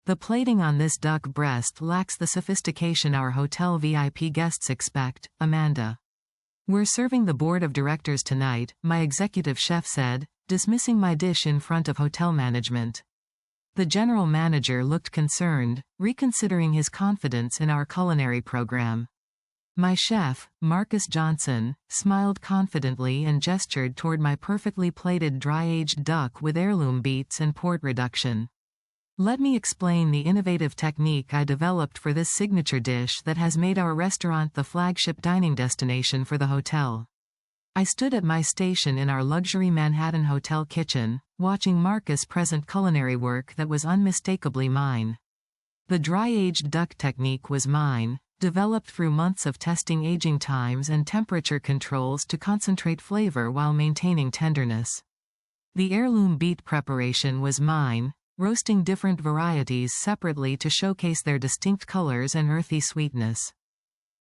The plating on this duck breast lacks the sophistication our hotel VIP guests expect, Amanda. We're serving the board of directors tonight, my executive chef said, dismissing my dish in front of hotel management. The general manager looked concerned, reconsidering his confidence in our culinary program. My chef, Marcus Johnson, smiled confidently and gestured toward my perfectly plated dry-aged duck with heirloom beets and port reduction. Let me explain the innovative technique I developed for this signature dish that has made our restaurant the flagship dining destination for the hotel. I stood at my station in our luxury Manhattan hotel kitchen, watching Marcus present culinary work that was unmistakably mine. The dry-aged duck technique was mine, developed through months of testing aging times and temperature controls to concentrate flavor while maintaining tenderness. The heirloom beet preparation was mine, roasting different varieties separately to showcase their distinct colors and earthy sweetness.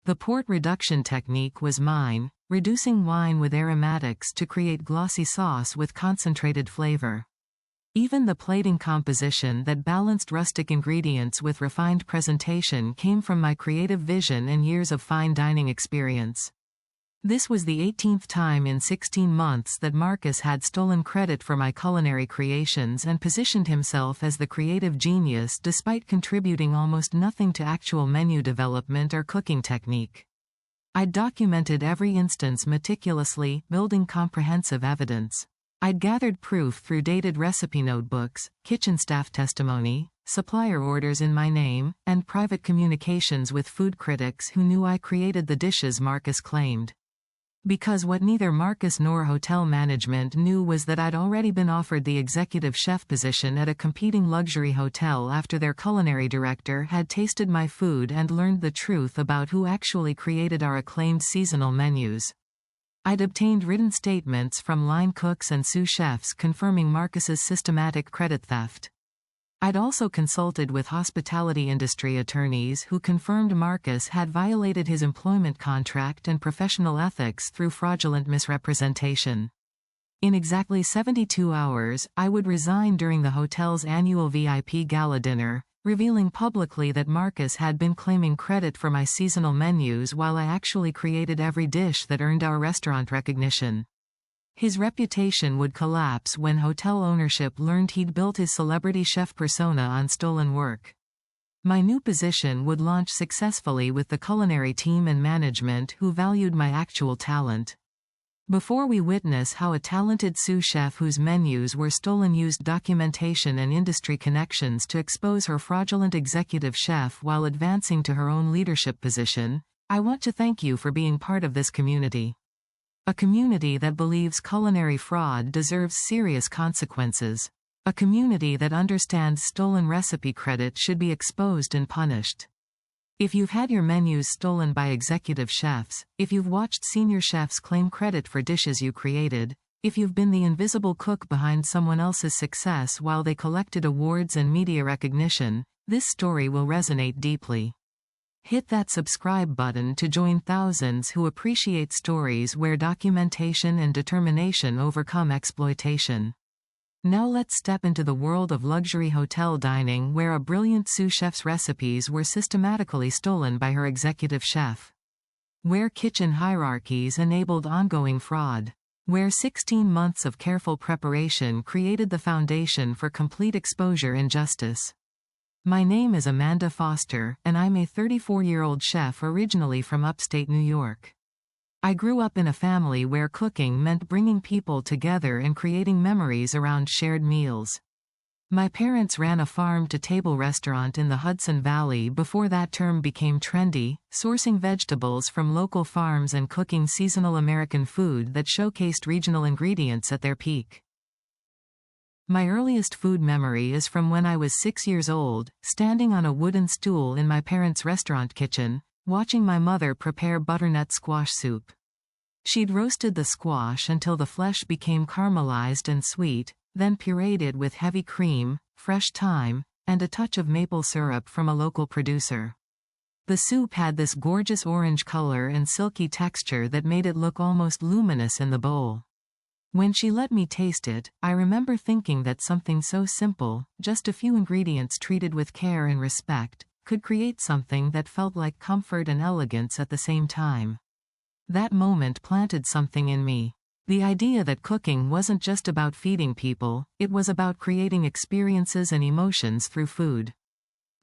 The port reduction technique was mine, reducing wine with aromatics to create glossy sauce with concentrated flavor. Even the plating composition that balanced rustic ingredients with refined presentation came from my creative vision and years of fine dining experience. This was the 18th time in 16 months that Marcus had stolen credit for my culinary creations and positioned himself as the creative genius despite contributing almost nothing to actual menu development or cooking technique. I'd documented every instance meticulously, building comprehensive evidence. I'd gathered proof through dated recipe notebooks, kitchen staff testimony, supplier orders in my name, and private communications with food critics who knew I created the dishes Marcus claimed. Because what neither Marcus nor hotel management knew was that I'd already been offered the executive chef position at a competing luxury hotel after their culinary director had tasted my food and learned the truth about who actually created our acclaimed seasonal menus. I'd obtained written statements from line cooks and sous chefs confirming Marcus's systematic credit theft. I'd also consulted with hospitality industry attorneys who confirmed Marcus had violated his employment contract and professional ethics through fraudulent misrepresentation. In exactly 72 hours, I would resign during the hotel's annual VIP gala dinner, revealing publicly that Marcus had been claiming credit for my seasonal menus while I actually created every dish that earned our restaurant recognition. His reputation would collapse when hotel ownership learned he'd built his celebrity chef persona on stolen work. My new position would launch successfully with the culinary team and management who valued my actual talent. Before we witness how a talented sous chef whose menus were stolen used documentation and industry connections to expose her fraudulent executive chef while advancing to her own leadership position, I want to thank you for being part of this community. A community that believes culinary fraud deserves serious consequences. A community that understands stolen recipe credit should be exposed and punished. If you've had your menus stolen by executive chefs, if you've watched senior chefs claim credit for dishes you created, if you've been the invisible cook behind someone else's success while they collected awards and media recognition, this story will resonate deeply. Hit that subscribe button to join thousands who appreciate stories where documentation and determination overcome exploitation. Now let's step into the world of luxury hotel dining where a brilliant sous chef's recipes were systematically stolen by her executive chef. Where kitchen hierarchies enabled ongoing fraud. Where 16 months of careful preparation created the foundation for complete exposure and justice. My name is Amanda Foster, and I'm a 34-year-old chef originally from upstate New York. I grew up in a family where cooking meant bringing people together and creating memories around shared meals. My parents ran a farm-to-table restaurant in the Hudson Valley before that term became trendy, sourcing vegetables from local farms and cooking seasonal American food that showcased regional ingredients at their peak. My earliest food memory is from when I was 6 years old, standing on a wooden stool in my parents' restaurant kitchen, watching my mother prepare butternut squash soup. She'd roasted the squash until the flesh became caramelized and sweet, then pureed it with heavy cream, fresh thyme, and a touch of maple syrup from a local producer. The soup had this gorgeous orange color and silky texture that made it look almost luminous in the bowl. When she let me taste it, I remember thinking that something so simple, just a few ingredients treated with care and respect, could create something that felt like comfort and elegance at the same time. That moment planted something in me. The idea that cooking wasn't just about feeding people, it was about creating experiences and emotions through food.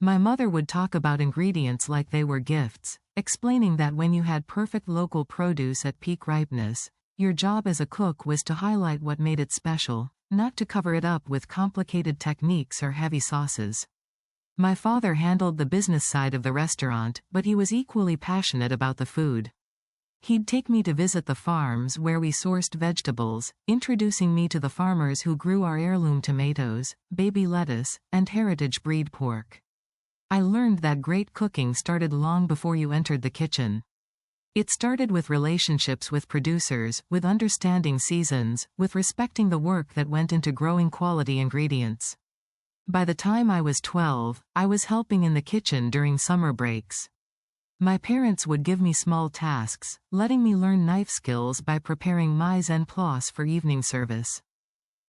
My mother would talk about ingredients like they were gifts, explaining that when you had perfect local produce at peak ripeness, your job as a cook was to highlight what made it special, not to cover it up with complicated techniques or heavy sauces. My father handled the business side of the restaurant, but he was equally passionate about the food. He'd take me to visit the farms where we sourced vegetables, introducing me to the farmers who grew our heirloom tomatoes, baby lettuce, and heritage breed pork. I learned that great cooking started long before you entered the kitchen. It started with relationships with producers, with understanding seasons, with respecting the work that went into growing quality ingredients. By the time I was 12, I was helping in the kitchen during summer breaks. My parents would give me small tasks, letting me learn knife skills by preparing mise en place for evening service.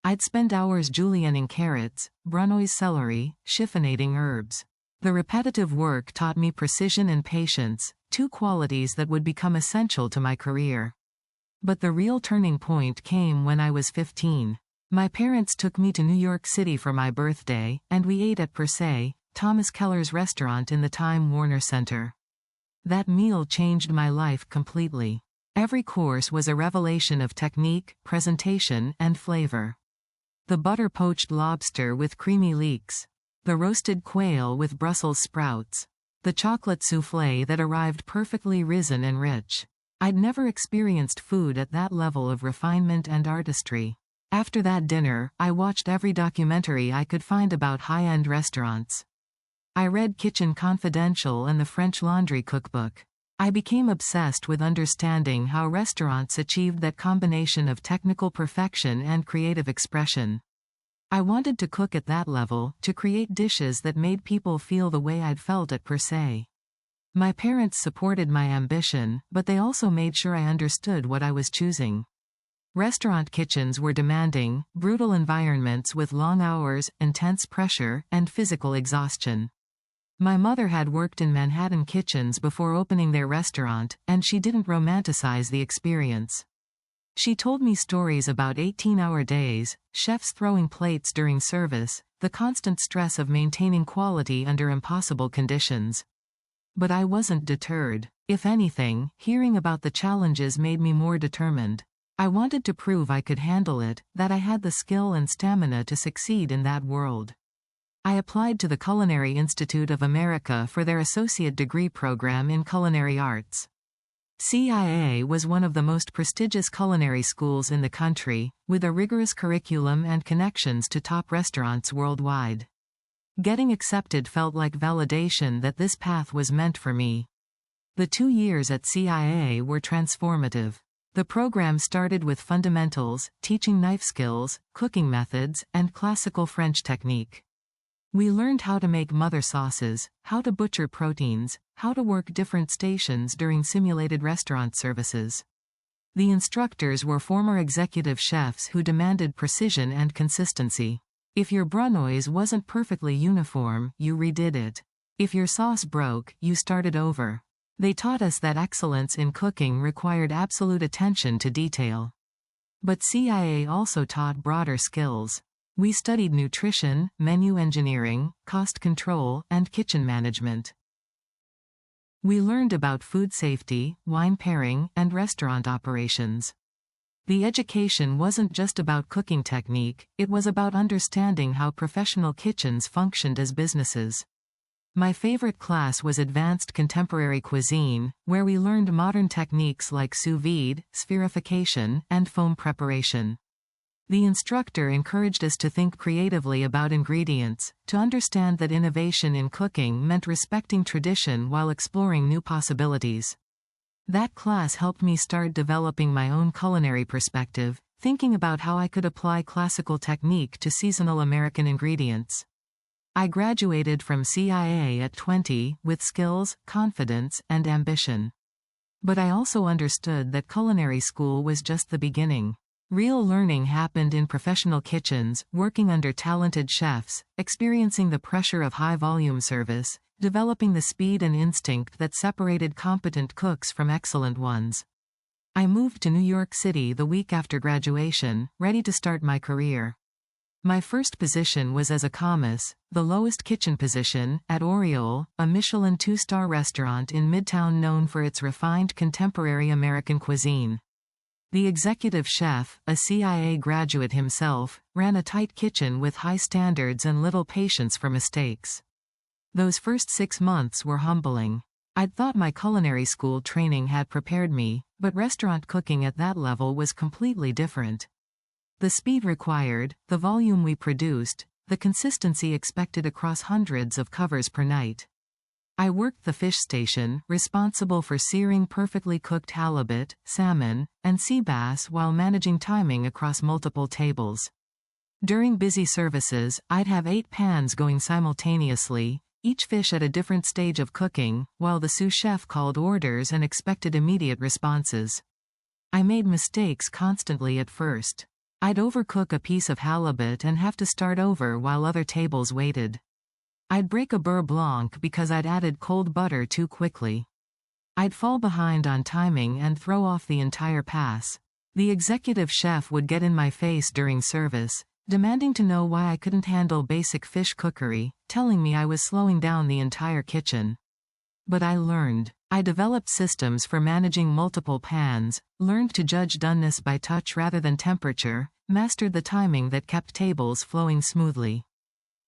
I'd spend hours julienning carrots, brunoise celery, chiffonating herbs. The repetitive work taught me precision and patience, two qualities that would become essential to my career. But the real turning point came when I was 15. My parents took me to New York City for my birthday, and we ate at Per Se, Thomas Keller's restaurant in the Time Warner Center. That meal changed my life completely. Every course was a revelation of technique, presentation, and flavor. The butter-poached lobster with creamy leeks. The roasted quail with Brussels sprouts. The chocolate soufflé that arrived perfectly risen and rich. I'd never experienced food at that level of refinement and artistry. After that dinner, I watched every documentary I could find about high-end restaurants. I read Kitchen Confidential and the French Laundry Cookbook. I became obsessed with understanding how restaurants achieved that combination of technical perfection and creative expression. I wanted to cook at that level, to create dishes that made people feel the way I'd felt at Per Se. My parents supported my ambition, but they also made sure I understood what I was choosing. Restaurant kitchens were demanding, brutal environments with long hours, intense pressure, and physical exhaustion. My mother had worked in Manhattan kitchens before opening their restaurant, and she didn't romanticize the experience. She told me stories about 18-hour days, chefs throwing plates during service, the constant stress of maintaining quality under impossible conditions. But I wasn't deterred. If anything, hearing about the challenges made me more determined. I wanted to prove I could handle it, that I had the skill and stamina to succeed in that world. I applied to the Culinary Institute of America for their associate degree program in culinary arts. CIA was one of the most prestigious culinary schools in the country, with a rigorous curriculum and connections to top restaurants worldwide. Getting accepted felt like validation that this path was meant for me. The 2 years at CIA were transformative. The program started with fundamentals, teaching knife skills, cooking methods, and classical French technique. We learned how to make mother sauces, how to butcher proteins, how to work different stations during simulated restaurant services. The instructors were former executive chefs who demanded precision and consistency. If your brunoise wasn't perfectly uniform, you redid it. If your sauce broke, you started over. They taught us that excellence in cooking required absolute attention to detail. But CIA also taught broader skills. We studied nutrition, menu engineering, cost control, and kitchen management. We learned about food safety, wine pairing, and restaurant operations. The education wasn't just about cooking technique, it was about understanding how professional kitchens functioned as businesses. My favorite class was Advanced Contemporary Cuisine, where we learned modern techniques like sous vide, spherification, and foam preparation. The instructor encouraged us to think creatively about ingredients, to understand that innovation in cooking meant respecting tradition while exploring new possibilities. That class helped me start developing my own culinary perspective, thinking about how I could apply classical technique to seasonal American ingredients. I graduated from CIA at 20, with skills, confidence, and ambition. But I also understood that culinary school was just the beginning. Real learning happened in professional kitchens, working under talented chefs, experiencing the pressure of high-volume service, developing the speed and instinct that separated competent cooks from excellent ones. I moved to New York City the week after graduation, ready to start my career. My first position was as a commis, the lowest kitchen position, at Oriole, a Michelin 2-star restaurant in Midtown known for its refined contemporary American cuisine. The executive chef, a CIA graduate himself, ran a tight kitchen with high standards and little patience for mistakes. Those first 6 months were humbling. I'd thought my culinary school training had prepared me, but restaurant cooking at that level was completely different. The speed required, the volume we produced, the consistency expected across hundreds of covers per night. I worked the fish station, responsible for searing perfectly cooked halibut, salmon, and sea bass while managing timing across multiple tables. During busy services, I'd have 8 pans going simultaneously, each fish at a different stage of cooking, while the sous chef called orders and expected immediate responses. I made mistakes constantly at first. I'd overcook a piece of halibut and have to start over while other tables waited. I'd break a beurre blanc because I'd added cold butter too quickly. I'd fall behind on timing and throw off the entire pass. The executive chef would get in my face during service, demanding to know why I couldn't handle basic fish cookery, telling me I was slowing down the entire kitchen. But I learned. I developed systems for managing multiple pans, learned to judge doneness by touch rather than temperature, mastered the timing that kept tables flowing smoothly.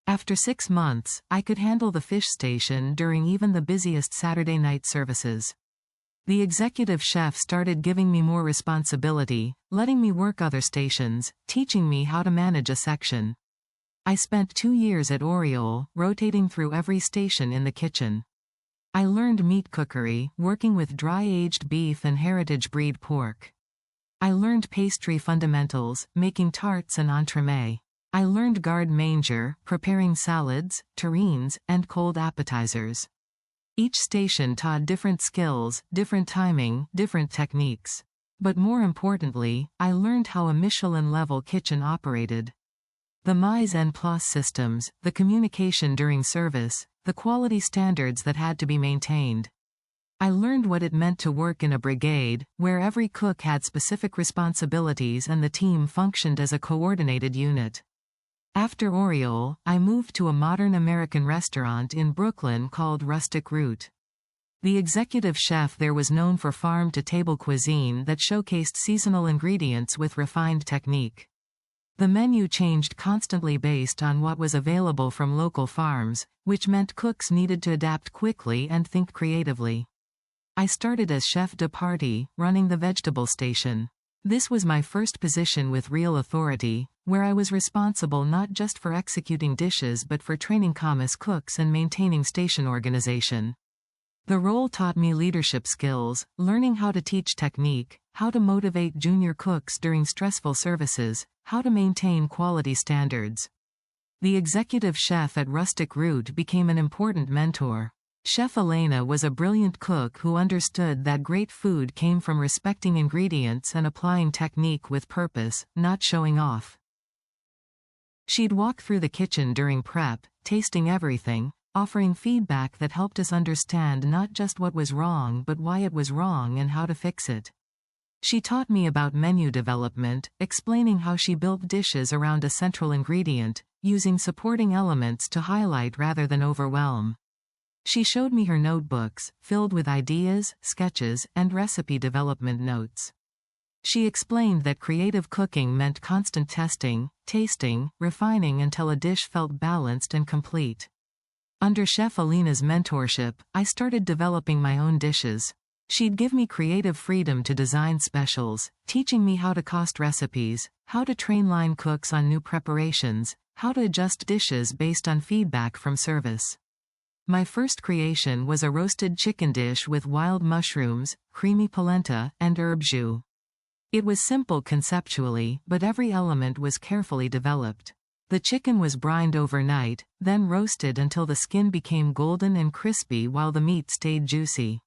After 6 months, I could handle the fish station during even the busiest Saturday night services. The executive chef started giving me more responsibility, letting me work other stations, teaching me how to manage a section. I spent 2 years at Oriole, rotating through every station in the kitchen. I learned meat cookery, working with dry-aged beef and heritage breed pork. I learned pastry fundamentals, making tarts and entremet. I learned garde-manger, preparing salads, terrines, and cold appetizers. Each station taught different skills, different timing, different techniques. But more importantly, I learned how a Michelin-level kitchen operated. The mise en place systems, the communication during service, the quality standards that had to be maintained. I learned what it meant to work in a brigade, where every cook had specific responsibilities and the team functioned as a coordinated unit. After Oriole, I moved to a modern American restaurant in Brooklyn called Rustic Root. The executive chef there was known for farm-to-table cuisine that showcased seasonal ingredients with refined technique. The menu changed constantly based on what was available from local farms, which meant cooks needed to adapt quickly and think creatively. I started as chef de partie, running the vegetable station. This was my first position with real authority, where I was responsible not just for executing dishes but for training commis cooks and maintaining station organization. The role taught me leadership skills, learning how to teach technique, how to motivate junior cooks during stressful services, how to maintain quality standards. The executive chef at Rustic Root became an important mentor. Chef Elena was a brilliant cook who understood that great food came from respecting ingredients and applying technique with purpose, not showing off. She'd walk through the kitchen during prep, tasting everything, offering feedback that helped us understand not just what was wrong but why it was wrong and how to fix it. She taught me about menu development, explaining how she built dishes around a central ingredient, using supporting elements to highlight rather than overwhelm. She showed me her notebooks, filled with ideas, sketches, and recipe development notes. She explained that creative cooking meant constant testing, tasting, refining until a dish felt balanced and complete. Under Chef Elena's mentorship, I started developing my own dishes. She'd give me creative freedom to design specials, teaching me how to cost recipes, how to train line cooks on new preparations, how to adjust dishes based on feedback from service. My first creation was a roasted chicken dish with wild mushrooms, creamy polenta, and herb jus. It was simple conceptually, but every element was carefully developed. The chicken was brined overnight, then roasted until the skin became golden and crispy while the meat stayed juicy.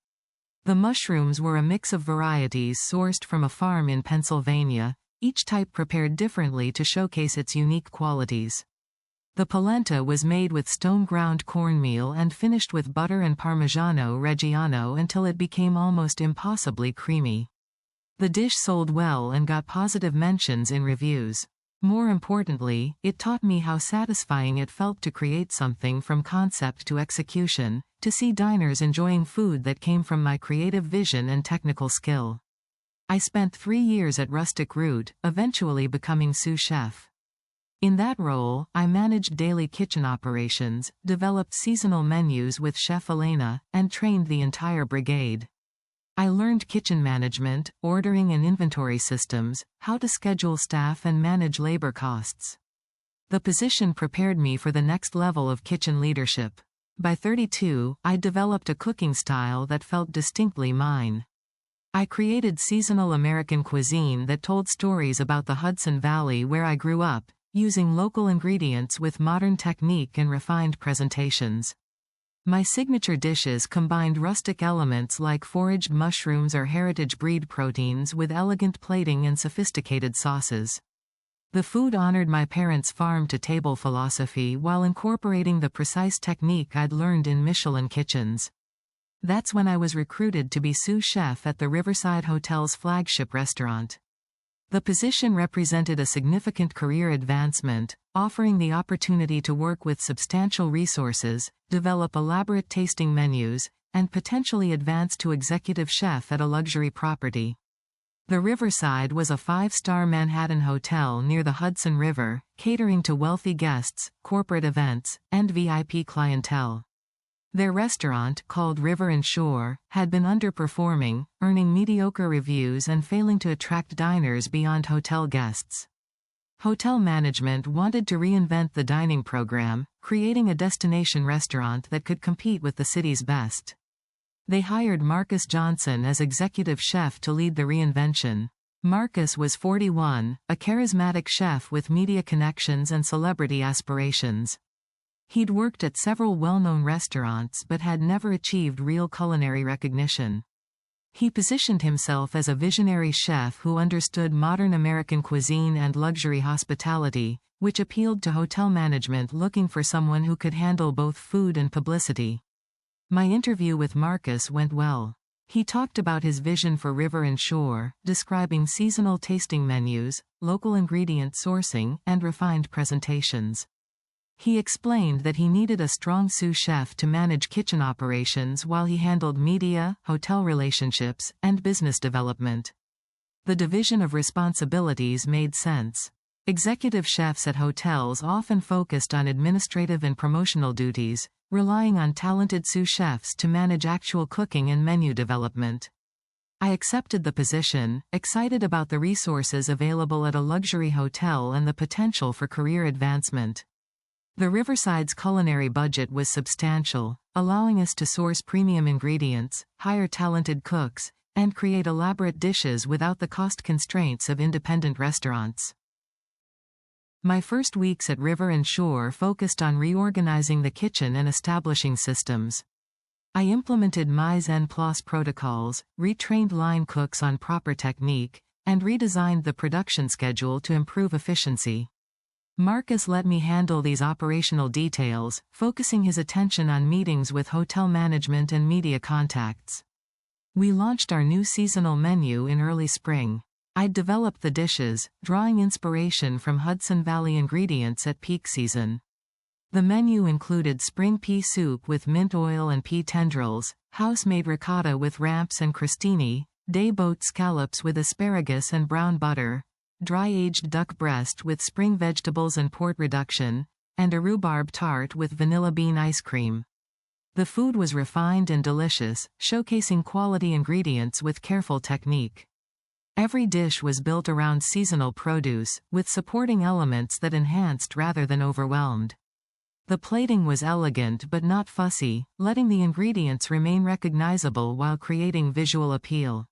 The mushrooms were a mix of varieties sourced from a farm in Pennsylvania, each type prepared differently to showcase its unique qualities. The polenta was made with stone-ground cornmeal and finished with butter and Parmigiano Reggiano until it became almost impossibly creamy. The dish sold well and got positive mentions in reviews. More importantly, it taught me how satisfying it felt to create something from concept to execution, to see diners enjoying food that came from my creative vision and technical skill. I spent 3 years at Rustic Root, eventually becoming sous chef. In that role, I managed daily kitchen operations, developed seasonal menus with Chef Elena, and trained the entire brigade. I learned kitchen management, ordering and inventory systems, how to schedule staff and manage labor costs. The position prepared me for the next level of kitchen leadership. By 32, I developed a cooking style that felt distinctly mine. I created seasonal American cuisine that told stories about the Hudson Valley where I grew up, using local ingredients with modern technique and refined presentations. My signature dishes combined rustic elements like foraged mushrooms or heritage breed proteins with elegant plating and sophisticated sauces. The food honored my parents' farm-to-table philosophy while incorporating the precise technique I'd learned in Michelin kitchens. That's when I was recruited to be sous chef at the Riverside Hotel's flagship restaurant. The position represented a significant career advancement, offering the opportunity to work with substantial resources, develop elaborate tasting menus, and potentially advance to executive chef at a luxury property. The Riverside was a 5-star Manhattan hotel near the Hudson River, catering to wealthy guests, corporate events, and VIP clientele. Their restaurant, called River and Shore, had been underperforming, earning mediocre reviews and failing to attract diners beyond hotel guests. Hotel management wanted to reinvent the dining program, creating a destination restaurant that could compete with the city's best. They hired Marcus Johnson as executive chef to lead the reinvention. Marcus was 41, a charismatic chef with media connections and celebrity aspirations. He'd worked at several well-known restaurants but had never achieved real culinary recognition. He positioned himself as a visionary chef who understood modern American cuisine and luxury hospitality, which appealed to hotel management looking for someone who could handle both food and publicity. My interview with Marcus went well. He talked about his vision for River and Shore, describing seasonal tasting menus, local ingredient sourcing, and refined presentations. He explained that he needed a strong sous chef to manage kitchen operations while he handled media, hotel relationships, and business development. The division of responsibilities made sense. Executive chefs at hotels often focused on administrative and promotional duties, relying on talented sous chefs to manage actual cooking and menu development. I accepted the position, excited about the resources available at a luxury hotel and the potential for career advancement. The Riverside's culinary budget was substantial, allowing us to source premium ingredients, hire talented cooks, and create elaborate dishes without the cost constraints of independent restaurants. My first weeks at River and Shore focused on reorganizing the kitchen and establishing systems. I implemented mise en place protocols, retrained line cooks on proper technique, and redesigned the production schedule to improve efficiency. Marcus let me handle these operational details, focusing his attention on meetings with hotel management and media contacts. We launched our new seasonal menu in early spring. I'd developed the dishes, drawing inspiration from Hudson Valley ingredients at peak season. The menu included spring pea soup with mint oil and pea tendrils, house-made ricotta with ramps and crostini, day-boat scallops with asparagus and brown butter, dry-aged duck breast with spring vegetables and port reduction, and a rhubarb tart with vanilla bean ice cream. The food was refined and delicious, showcasing quality ingredients with careful technique. Every dish was built around seasonal produce, with supporting elements that enhanced rather than overwhelmed. The plating was elegant but not fussy, letting the ingredients remain recognizable while creating visual appeal.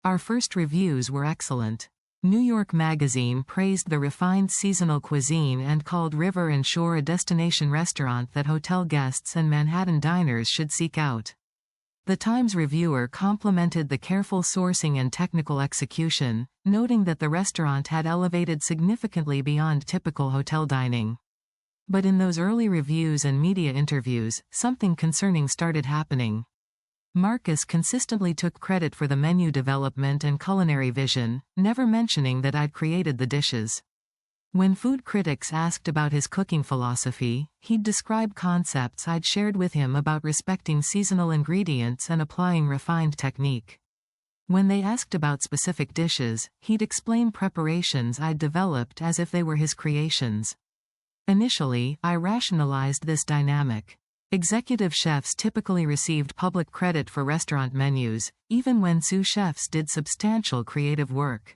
Our first reviews were excellent. New York Magazine praised the refined seasonal cuisine and called River and Shore a destination restaurant that hotel guests and Manhattan diners should seek out. The Times reviewer complimented the careful sourcing and technical execution, noting that the restaurant had elevated significantly beyond typical hotel dining. But in those early reviews and media interviews, something concerning started happening. Marcus consistently took credit for the menu development and culinary vision, never mentioning that I'd created the dishes. When food critics asked about his cooking philosophy, he'd describe concepts I'd shared with him about respecting seasonal ingredients and applying refined technique. When they asked about specific dishes, he'd explain preparations I'd developed as if they were his creations. Initially, I rationalized this dynamic. Executive chefs typically received public credit for restaurant menus, even when sous chefs did substantial creative work.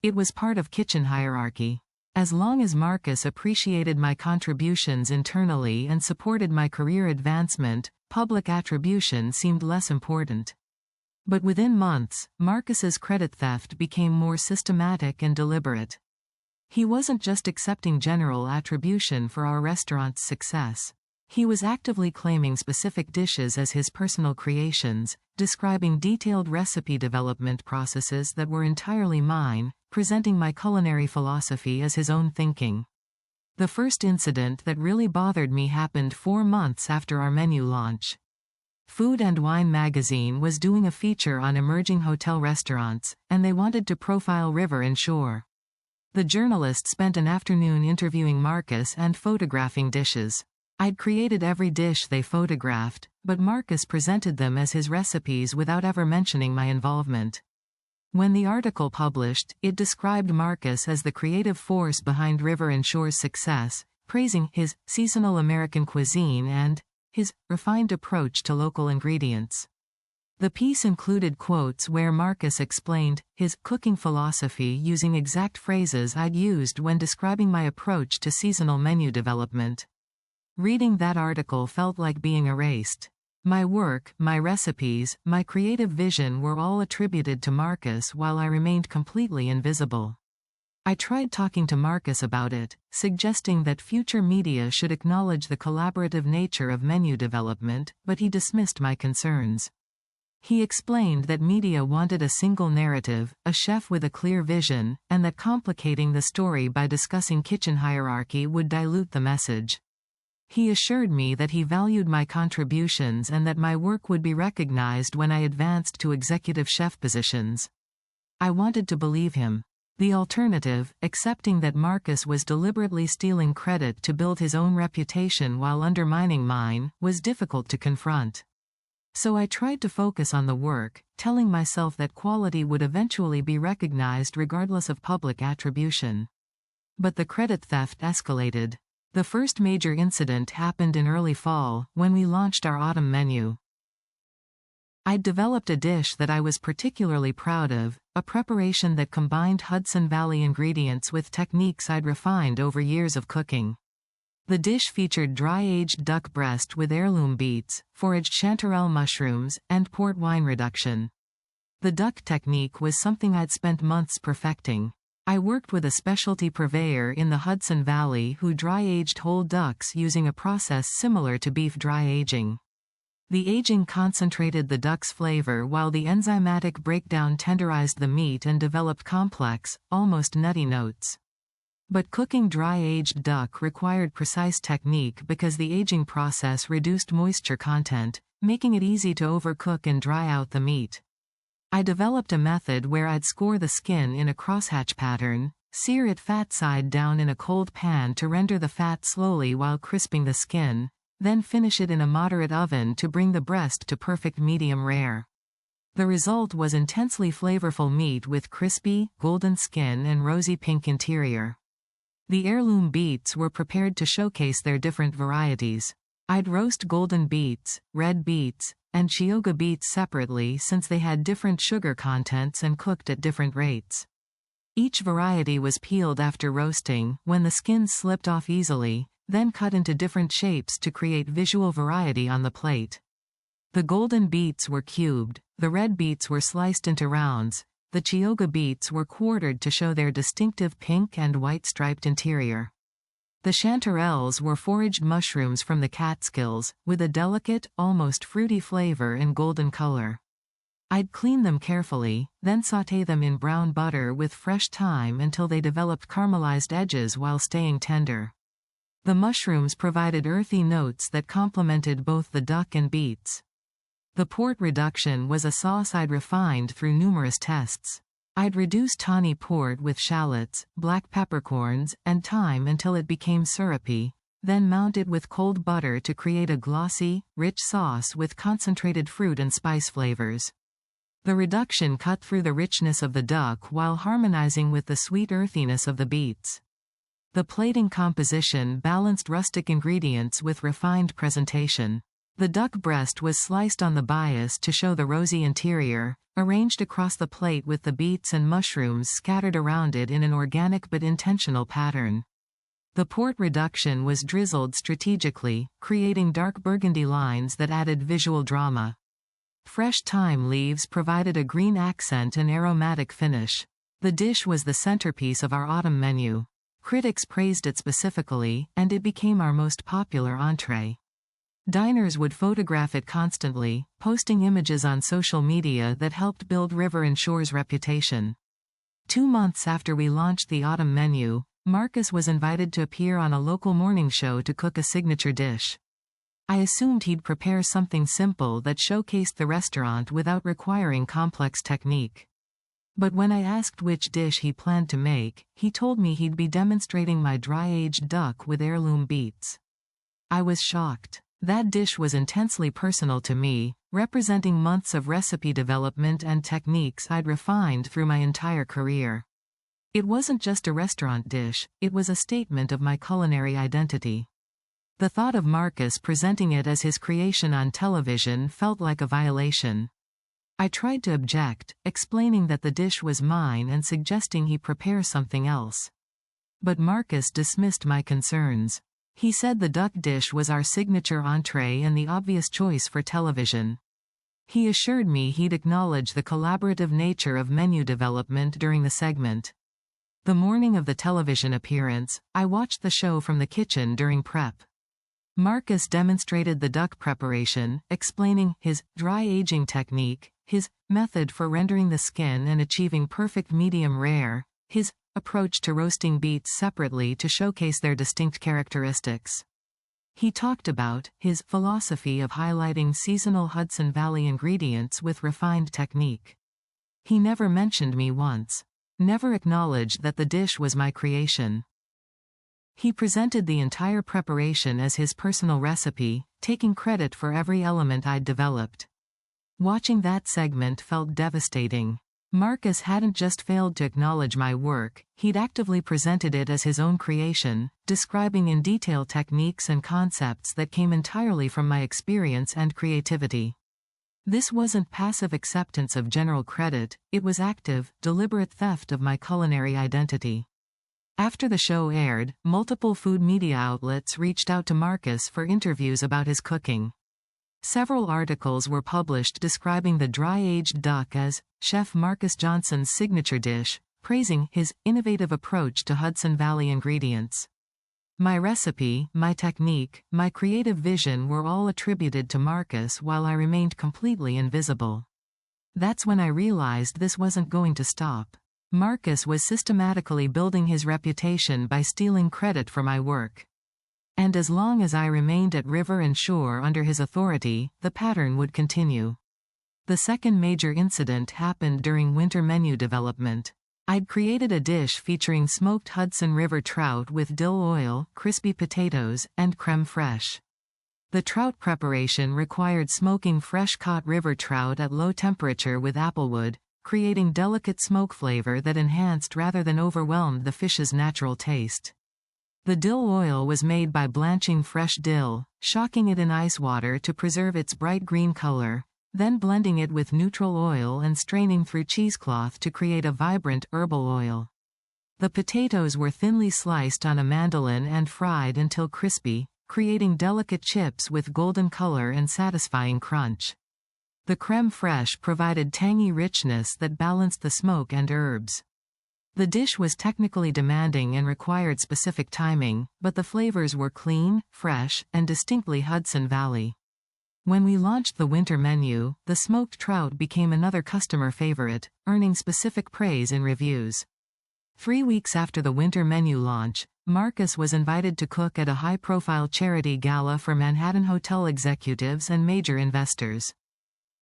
It was part of kitchen hierarchy. As long as Marcus appreciated my contributions internally and supported my career advancement, public attribution seemed less important. But within months, Marcus's credit theft became more systematic and deliberate. He wasn't just accepting general attribution for our restaurant's success. He was actively claiming specific dishes as his personal creations, describing detailed recipe development processes that were entirely mine, presenting my culinary philosophy as his own thinking. The first incident that really bothered me happened 4 months after our menu launch. Food and Wine magazine was doing a feature on emerging hotel restaurants, and they wanted to profile River and Shore. The journalist spent an afternoon interviewing Marcus and photographing dishes. I'd created every dish they photographed, but Marcus presented them as his recipes without ever mentioning my involvement. When the article published, it described Marcus as the creative force behind River and Shore's success, praising his seasonal American cuisine and his refined approach to local ingredients. The piece included quotes where Marcus explained his cooking philosophy using exact phrases I'd used when describing my approach to seasonal menu development. Reading that article felt like being erased. My work, my recipes, my creative vision were all attributed to Marcus while I remained completely invisible. I tried talking to Marcus about it, suggesting that future media should acknowledge the collaborative nature of menu development, but he dismissed my concerns. He explained that media wanted a single narrative, a chef with a clear vision, and that complicating the story by discussing kitchen hierarchy would dilute the message. He assured me that he valued my contributions and that my work would be recognized when I advanced to executive chef positions. I wanted to believe him. The alternative, accepting that Marcus was deliberately stealing credit to build his own reputation while undermining mine, was difficult to confront. So I tried to focus on the work, telling myself that quality would eventually be recognized regardless of public attribution. But the credit theft escalated. The first major incident happened in early fall, when we launched our autumn menu. I'd developed a dish that I was particularly proud of, a preparation that combined Hudson Valley ingredients with techniques I'd refined over years of cooking. The dish featured dry-aged duck breast with heirloom beets, foraged chanterelle mushrooms, and port wine reduction. The duck technique was something I'd spent months perfecting. I worked with a specialty purveyor in the Hudson Valley who dry-aged whole ducks using a process similar to beef dry aging. The aging concentrated the duck's flavor while the enzymatic breakdown tenderized the meat and developed complex, almost nutty notes. But cooking dry-aged duck required precise technique because the aging process reduced moisture content, making it easy to overcook and dry out the meat. I developed a method where I'd score the skin in a crosshatch pattern, sear it fat side down in a cold pan to render the fat slowly while crisping the skin, then finish it in a moderate oven to bring the breast to perfect medium rare. The result was intensely flavorful meat with crispy, golden skin and rosy pink interior. The heirloom beets were prepared to showcase their different varieties. I'd roast golden beets, red beets, and Chioggia beets separately since they had different sugar contents and cooked at different rates. Each variety was peeled after roasting, when the skins slipped off easily, then cut into different shapes to create visual variety on the plate. The golden beets were cubed, the red beets were sliced into rounds, the Chioggia beets were quartered to show their distinctive pink and white striped interior. The chanterelles were foraged mushrooms from the Catskills, with a delicate, almost fruity flavor and golden color. I'd clean them carefully, then sauté them in brown butter with fresh thyme until they developed caramelized edges while staying tender. The mushrooms provided earthy notes that complemented both the duck and beets. The port reduction was a sauce I'd refined through numerous tests. I'd reduce tawny port with shallots, black peppercorns, and thyme until it became syrupy, then mount it with cold butter to create a glossy, rich sauce with concentrated fruit and spice flavors. The reduction cut through the richness of the duck while harmonizing with the sweet earthiness of the beets. The plating composition balanced rustic ingredients with refined presentation. The duck breast was sliced on the bias to show the rosy interior, arranged across the plate with the beets and mushrooms scattered around it in an organic but intentional pattern. The port reduction was drizzled strategically, creating dark burgundy lines that added visual drama. Fresh thyme leaves provided a green accent and aromatic finish. The dish was the centerpiece of our autumn menu. Critics praised it specifically, and it became our most popular entree. Diners would photograph it constantly, posting images on social media that helped build River and Shore's reputation. 2 months after we launched the autumn menu, Marcus was invited to appear on a local morning show to cook a signature dish. I assumed he'd prepare something simple that showcased the restaurant without requiring complex technique. But when I asked which dish he planned to make, he told me he'd be demonstrating my dry-aged duck with heirloom beets. I was shocked. That dish was intensely personal to me, representing months of recipe development and techniques I'd refined through my entire career. It wasn't just a restaurant dish, it was a statement of my culinary identity. The thought of Marcus presenting it as his creation on television felt like a violation. I tried to object, explaining that the dish was mine and suggesting he prepare something else. But Marcus dismissed my concerns. He said the duck dish was our signature entree and the obvious choice for television. He assured me he'd acknowledge the collaborative nature of menu development during the segment. The morning of the television appearance, I watched the show from the kitchen during prep. Marcus demonstrated the duck preparation, explaining his dry aging technique, his method for rendering the skin and achieving perfect medium rare, his approach to roasting beets separately to showcase their distinct characteristics. He talked about his philosophy of highlighting seasonal Hudson Valley ingredients with refined technique. He never mentioned me once. Never acknowledged that the dish was my creation. He presented the entire preparation as his personal recipe, taking credit for every element I'd developed. Watching that segment felt devastating. Marcus hadn't just failed to acknowledge my work, he'd actively presented it as his own creation, describing in detail techniques and concepts that came entirely from my experience and creativity. This wasn't passive acceptance of general credit, it was active, deliberate theft of my culinary identity. After the show aired, multiple food media outlets reached out to Marcus for interviews about his cooking. Several articles were published describing the dry-aged duck as Chef Marcus Johnson's signature dish, praising his innovative approach to Hudson Valley ingredients. My recipe, my technique, my creative vision were all attributed to Marcus while I remained completely invisible. That's when I realized this wasn't going to stop. Marcus was systematically building his reputation by stealing credit for my work. And as long as I remained at River and Shore under his authority, the pattern would continue. The second major incident happened during winter menu development. I'd created a dish featuring smoked Hudson River trout with dill oil, crispy potatoes, and crème fraîche. The trout preparation required smoking fresh-caught river trout at low temperature with applewood, creating delicate smoke flavor that enhanced rather than overwhelmed the fish's natural taste. The dill oil was made by blanching fresh dill, shocking it in ice water to preserve its bright green color, then blending it with neutral oil and straining through cheesecloth to create a vibrant herbal oil. The potatoes were thinly sliced on a mandolin and fried until crispy, creating delicate chips with golden color and satisfying crunch. The crème fraîche provided tangy richness that balanced the smoke and herbs. The dish was technically demanding and required specific timing, but the flavors were clean, fresh, and distinctly Hudson Valley. When we launched the winter menu, the smoked trout became another customer favorite, earning specific praise in reviews. 3 weeks after the winter menu launch, Marcus was invited to cook at a high-profile charity gala for Manhattan hotel executives and major investors.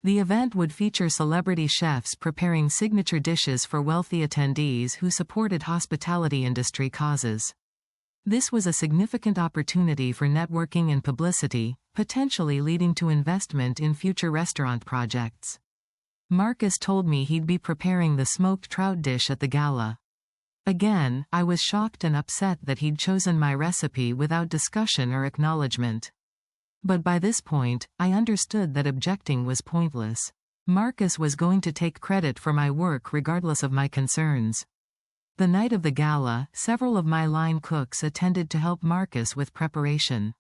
The event would feature celebrity chefs preparing signature dishes for wealthy attendees who supported hospitality industry causes. This was a significant opportunity for networking and publicity, potentially leading to investment in future restaurant projects. Marcus told me he'd be preparing the smoked trout dish at the gala. Again, I was shocked and upset that he'd chosen my recipe without discussion or acknowledgement. But by this point, I understood that objecting was pointless. Marcus was going to take credit for my work regardless of my concerns. The night of the gala, several of my line cooks attended to help Marcus with preparation.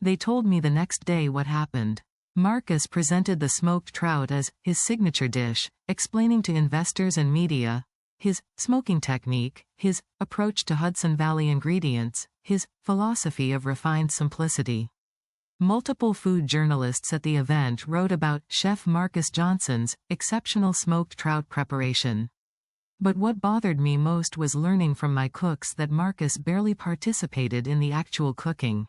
They told me the next day what happened. Marcus presented the smoked trout as his signature dish, explaining to investors and media his smoking technique, his approach to Hudson Valley ingredients, his philosophy of refined simplicity. Multiple food journalists at the event wrote about Chef Marcus Johnson's exceptional smoked trout preparation. But what bothered me most was learning from my cooks that Marcus barely participated in the actual cooking.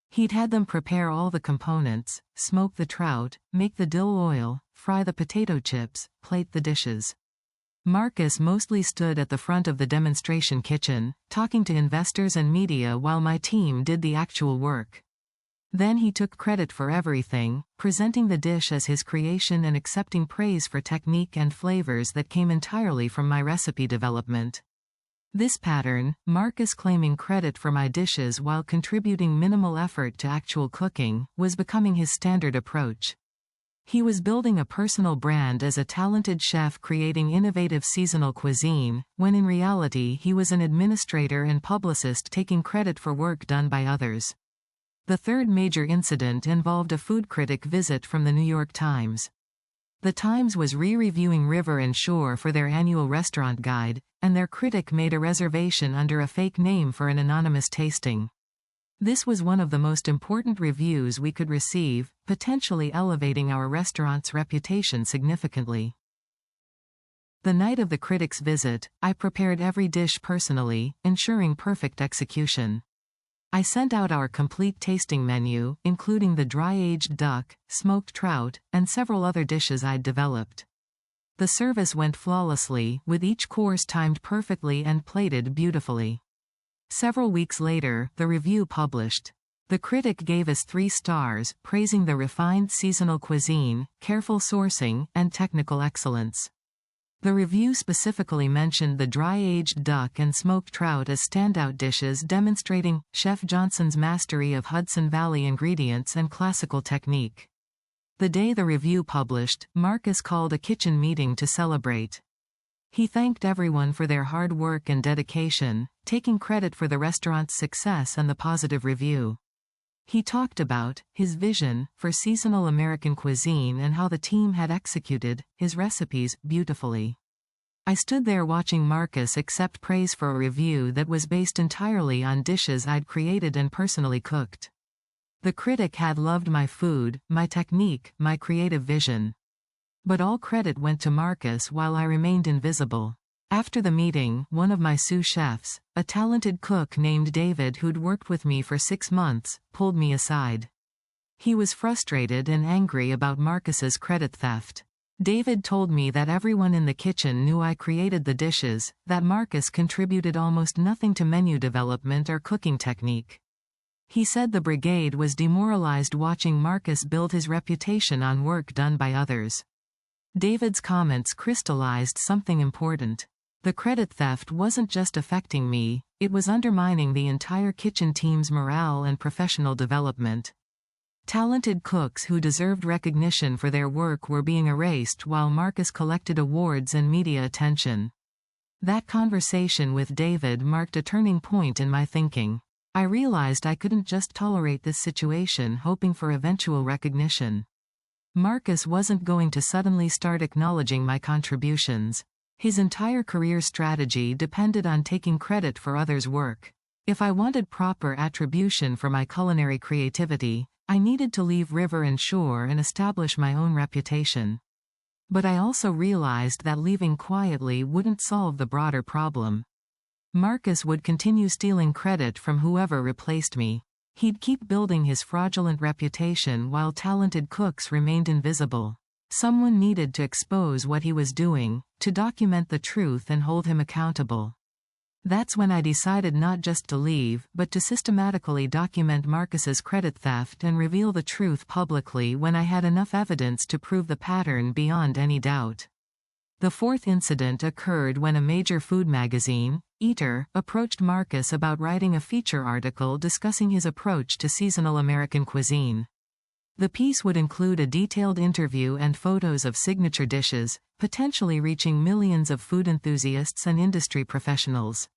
He'd had them prepare all the components, smoke the trout, make the dill oil, fry the potato chips, plate the dishes. Marcus mostly stood at the front of the demonstration kitchen, talking to investors and media while my team did the actual work. Then he took credit for everything, presenting the dish as his creation and accepting praise for technique and flavors that came entirely from my recipe development. This pattern, Marcus claiming credit for my dishes while contributing minimal effort to actual cooking, was becoming his standard approach. He was building a personal brand as a talented chef creating innovative seasonal cuisine, when in reality he was an administrator and publicist taking credit for work done by others. The third major incident involved a food critic visit from the New York Times. The Times was re-reviewing River and Shore for their annual restaurant guide, and their critic made a reservation under a fake name for an anonymous tasting. This was one of the most important reviews we could receive, potentially elevating our restaurant's reputation significantly. The night of the critic's visit, I prepared every dish personally, ensuring perfect execution. I sent out our complete tasting menu, including the dry-aged duck, smoked trout, and several other dishes I'd developed. The service went flawlessly, with each course timed perfectly and plated beautifully. Several weeks later, the review published. The critic gave us 3 stars, praising the refined seasonal cuisine, careful sourcing, and technical excellence. The review specifically mentioned the dry-aged duck and smoked trout as standout dishes demonstrating Chef Johnson's mastery of Hudson Valley ingredients and classical technique. The day the review published, Marcus called a kitchen meeting to celebrate. He thanked everyone for their hard work and dedication, taking credit for the restaurant's success and the positive review. He talked about his vision for seasonal American cuisine and how the team had executed his recipes beautifully. I stood there watching Marcus accept praise for a review that was based entirely on dishes I'd created and personally cooked. The critic had loved my food, my technique, my creative vision. But all credit went to Marcus while I remained invisible. After the meeting, one of my sous chefs, a talented cook named David who'd worked with me for 6 months, pulled me aside. He was frustrated and angry about Marcus's credit theft. David told me that everyone in the kitchen knew I created the dishes, that Marcus contributed almost nothing to menu development or cooking technique. He said the brigade was demoralized watching Marcus build his reputation on work done by others. David's comments crystallized something important. The credit theft wasn't just affecting me, it was undermining the entire kitchen team's morale and professional development. Talented cooks who deserved recognition for their work were being erased while Marcus collected awards and media attention. That conversation with David marked a turning point in my thinking. I realized I couldn't just tolerate this situation hoping for eventual recognition. Marcus wasn't going to suddenly start acknowledging my contributions. His entire career strategy depended on taking credit for others' work. If I wanted proper attribution for my culinary creativity, I needed to leave river and shore and establish my own reputation. But I also realized that leaving quietly wouldn't solve the broader problem. Marcus would continue stealing credit from whoever replaced me. He'd keep building his fraudulent reputation while talented cooks remained invisible. Someone needed to expose what he was doing, to document the truth and hold him accountable. That's when I decided not just to leave, but to systematically document Marcus's credit theft and reveal the truth publicly when I had enough evidence to prove the pattern beyond any doubt. The fourth incident occurred when a major food magazine, Eater, approached Marcus about writing a feature article discussing his approach to seasonal American cuisine. The piece would include a detailed interview and photos of signature dishes, potentially reaching millions of food enthusiasts and industry professionals.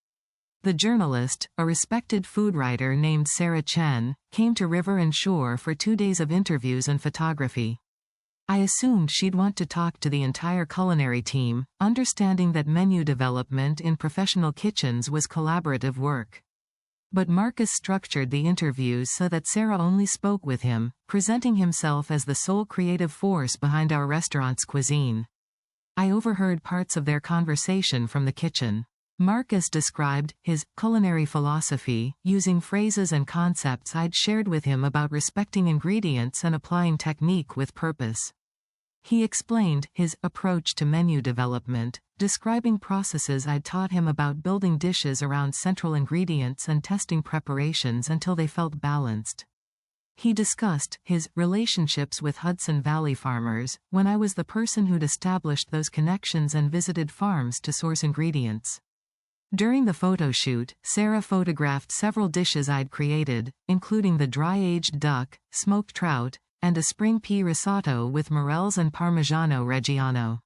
The journalist, a respected food writer named Sarah Chen, came to River and Shore for 2 days of interviews and photography. I assumed she'd want to talk to the entire culinary team, understanding that menu development in professional kitchens was collaborative work. But Marcus structured the interviews so that Sarah only spoke with him, presenting himself as the sole creative force behind our restaurant's cuisine. I overheard parts of their conversation from the kitchen. Marcus described his culinary philosophy, using phrases and concepts I'd shared with him about respecting ingredients and applying technique with purpose. He explained his approach to menu development, describing processes I'd taught him about building dishes around central ingredients and testing preparations until they felt balanced. He discussed his relationships with Hudson Valley farmers, when I was the person who'd established those connections and visited farms to source ingredients. During the photo shoot, Sarah photographed several dishes I'd created, including the dry-aged duck, smoked trout, and a spring pea risotto with morels and Parmigiano Reggiano.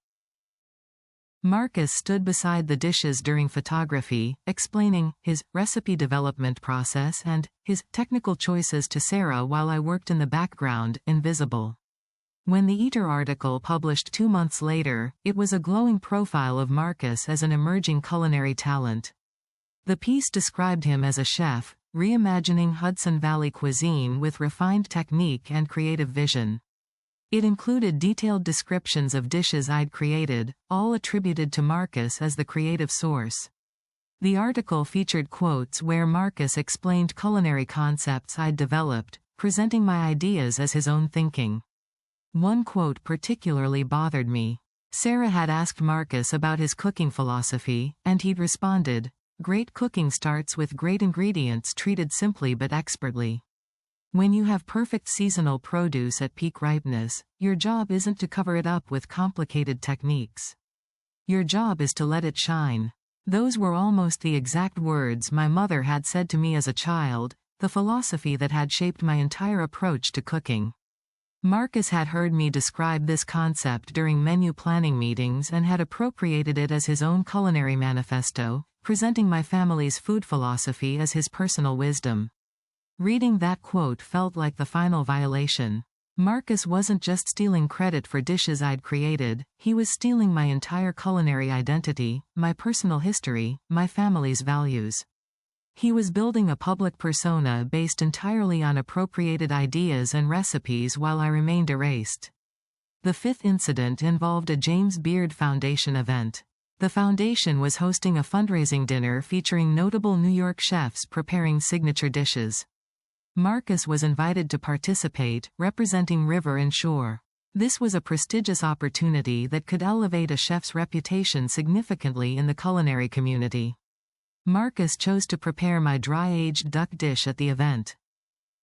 Marcus stood beside the dishes during photography, explaining his recipe development process and his technical choices to Sarah while I worked in the background, invisible. When the Eater article published 2 months later, it was a glowing profile of Marcus as an emerging culinary talent. The piece described him as a chef, reimagining Hudson Valley cuisine with refined technique and creative vision. It included detailed descriptions of dishes I'd created, all attributed to Marcus as the creative source. The article featured quotes where Marcus explained culinary concepts I'd developed, presenting my ideas as his own thinking. One quote particularly bothered me. Sarah had asked Marcus about his cooking philosophy, and he'd responded, "Great cooking starts with great ingredients treated simply but expertly." When you have perfect seasonal produce at peak ripeness, your job isn't to cover it up with complicated techniques. Your job is to let it shine. Those were almost the exact words my mother had said to me as a child, the philosophy that had shaped my entire approach to cooking. Marcus had heard me describe this concept during menu planning meetings and had appropriated it as his own culinary manifesto, presenting my family's food philosophy as his personal wisdom. Reading that quote felt like the final violation. Marcus wasn't just stealing credit for dishes I'd created, he was stealing my entire culinary identity, my personal history, my family's values. He was building a public persona based entirely on appropriated ideas and recipes while I remained erased. The fifth incident involved a James Beard Foundation event. The foundation was hosting a fundraising dinner featuring notable New York chefs preparing signature dishes. Marcus was invited to participate, representing River and Shore. This was a prestigious opportunity that could elevate a chef's reputation significantly in the culinary community. Marcus chose to prepare my dry-aged duck dish at the event.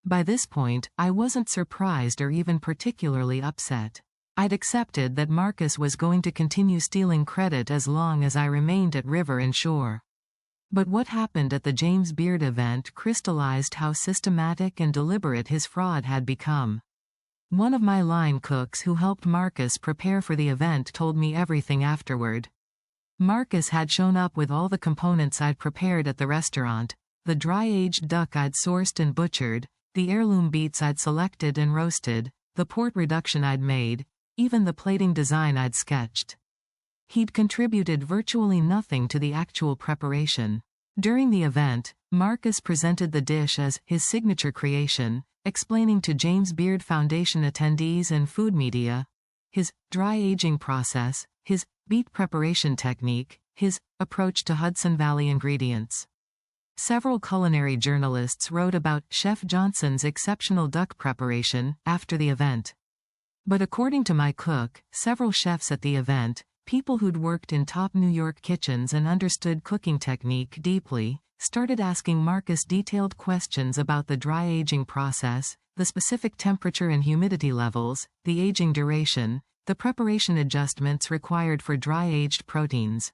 By this point, I wasn't surprised or even particularly upset. I'd accepted that Marcus was going to continue stealing credit as long as I remained at River and Shore. But what happened at the James Beard event crystallized how systematic and deliberate his fraud had become. One of my line cooks who helped Marcus prepare for the event told me everything afterward. Marcus had shown up with all the components I'd prepared at the restaurant, the dry-aged duck I'd sourced and butchered, the heirloom beets I'd selected and roasted, the port reduction I'd made, even the plating design I'd sketched. He'd contributed virtually nothing to the actual preparation. During the event, Marcus presented the dish as his signature creation, explaining to James Beard Foundation attendees and food media his dry aging process, his beet preparation technique, his approach to Hudson Valley ingredients. Several culinary journalists wrote about Chef Johnson's exceptional duck preparation after the event. But according to my cook, several chefs at the event, people who'd worked in top New York kitchens and understood cooking technique deeply, started asking Marcus detailed questions about the dry aging process, the specific temperature and humidity levels, the aging duration, the preparation adjustments required for dry-aged proteins.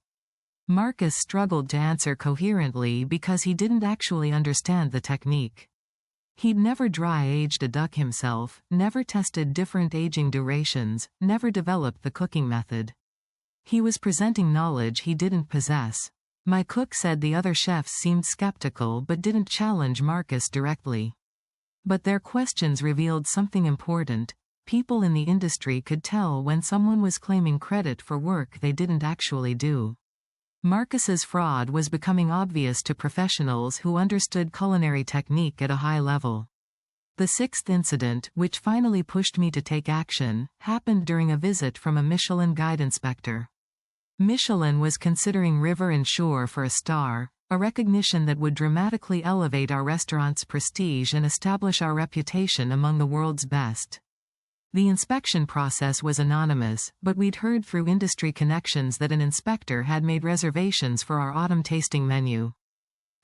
Marcus struggled to answer coherently because he didn't actually understand the technique. He'd never dry-aged a duck himself, never tested different aging durations, never developed the cooking method. He was presenting knowledge he didn't possess. My cook said the other chefs seemed skeptical but didn't challenge Marcus directly. But their questions revealed something important. People in the industry could tell when someone was claiming credit for work they didn't actually do. Marcus's fraud was becoming obvious to professionals who understood culinary technique at a high level. The sixth incident, which finally pushed me to take action, happened during a visit from a Michelin guide inspector. Michelin was considering River and Shore for a star, a recognition that would dramatically elevate our restaurant's prestige and establish our reputation among the world's best. The inspection process was anonymous, but we'd heard through industry connections that an inspector had made reservations for our autumn tasting menu.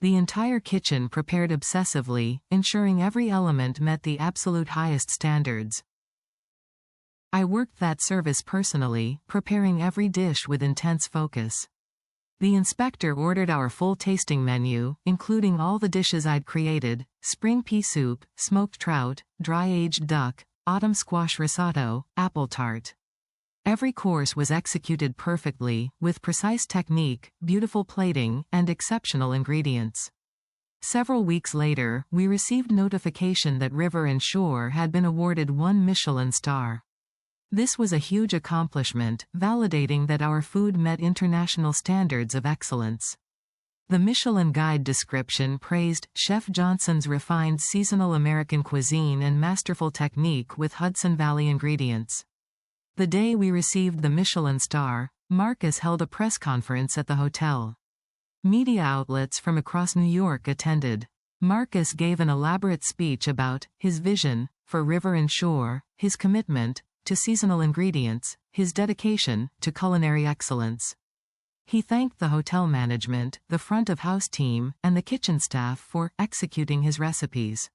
The entire kitchen prepared obsessively, ensuring every element met the absolute highest standards. I worked that service personally, preparing every dish with intense focus. The inspector ordered our full tasting menu, including all the dishes I'd created: spring pea soup, smoked trout, dry-aged duck, autumn squash risotto, apple tart. Every course was executed perfectly, with precise technique, beautiful plating, and exceptional ingredients. Several weeks later, we received notification that River and Shore had been awarded 1 Michelin star. This was a huge accomplishment, validating that our food met international standards of excellence. The Michelin Guide description praised Chef Johnson's refined seasonal American cuisine and masterful technique with Hudson Valley ingredients. The day we received the Michelin star, Marcus held a press conference at the hotel. Media outlets from across New York attended. Marcus gave an elaborate speech about his vision for River and Shore, his commitment to seasonal ingredients, his dedication to culinary excellence. He thanked the hotel management, the front-of-house team, and the kitchen staff for executing his recipes.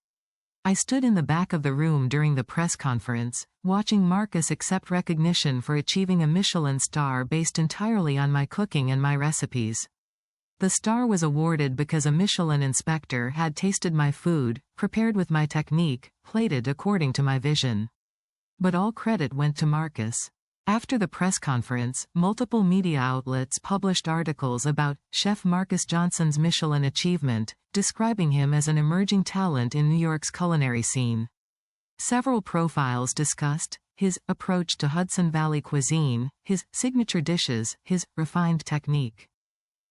I stood in the back of the room during the press conference, watching Marcus accept recognition for achieving a Michelin star based entirely on my cooking and my recipes. The star was awarded because a Michelin inspector had tasted my food, prepared with my technique, plated according to my vision. But all credit went to Marcus. After the press conference, multiple media outlets published articles about Chef Marcus Johnson's Michelin achievement, describing him as an emerging talent in New York's culinary scene. Several profiles discussed his approach to Hudson Valley cuisine, his signature dishes, his refined technique.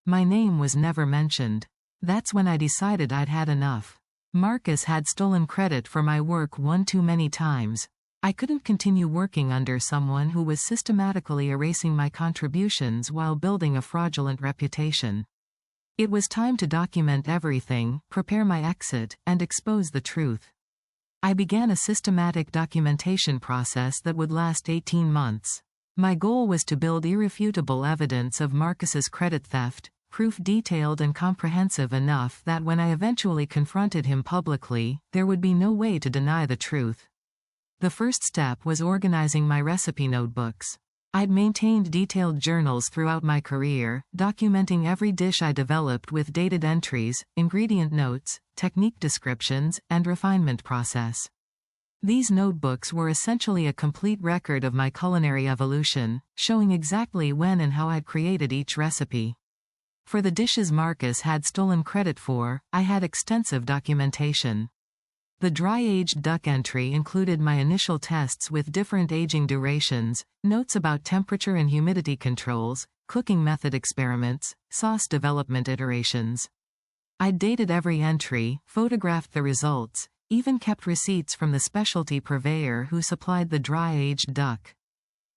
My name was never mentioned. That's when I decided I'd had enough. Marcus had stolen credit for my work one too many times. I couldn't continue working under someone who was systematically erasing my contributions while building a fraudulent reputation. It was time to document everything, prepare my exit, and expose the truth. I began a systematic documentation process that would last 18 months. My goal was to build irrefutable evidence of Marcus's credit theft, proof detailed and comprehensive enough that when I eventually confronted him publicly, there would be no way to deny the truth. The first step was organizing my recipe notebooks. I'd maintained detailed journals throughout my career, documenting every dish I developed with dated entries, ingredient notes, technique descriptions, and refinement process. These notebooks were essentially a complete record of my culinary evolution, showing exactly when and how I'd created each recipe. For the dishes Marcus had stolen credit for, I had extensive documentation. The dry-aged duck entry included my initial tests with different aging durations, notes about temperature and humidity controls, cooking method experiments, sauce development iterations. I'd dated every entry, photographed the results, even kept receipts from the specialty purveyor who supplied the dry-aged duck.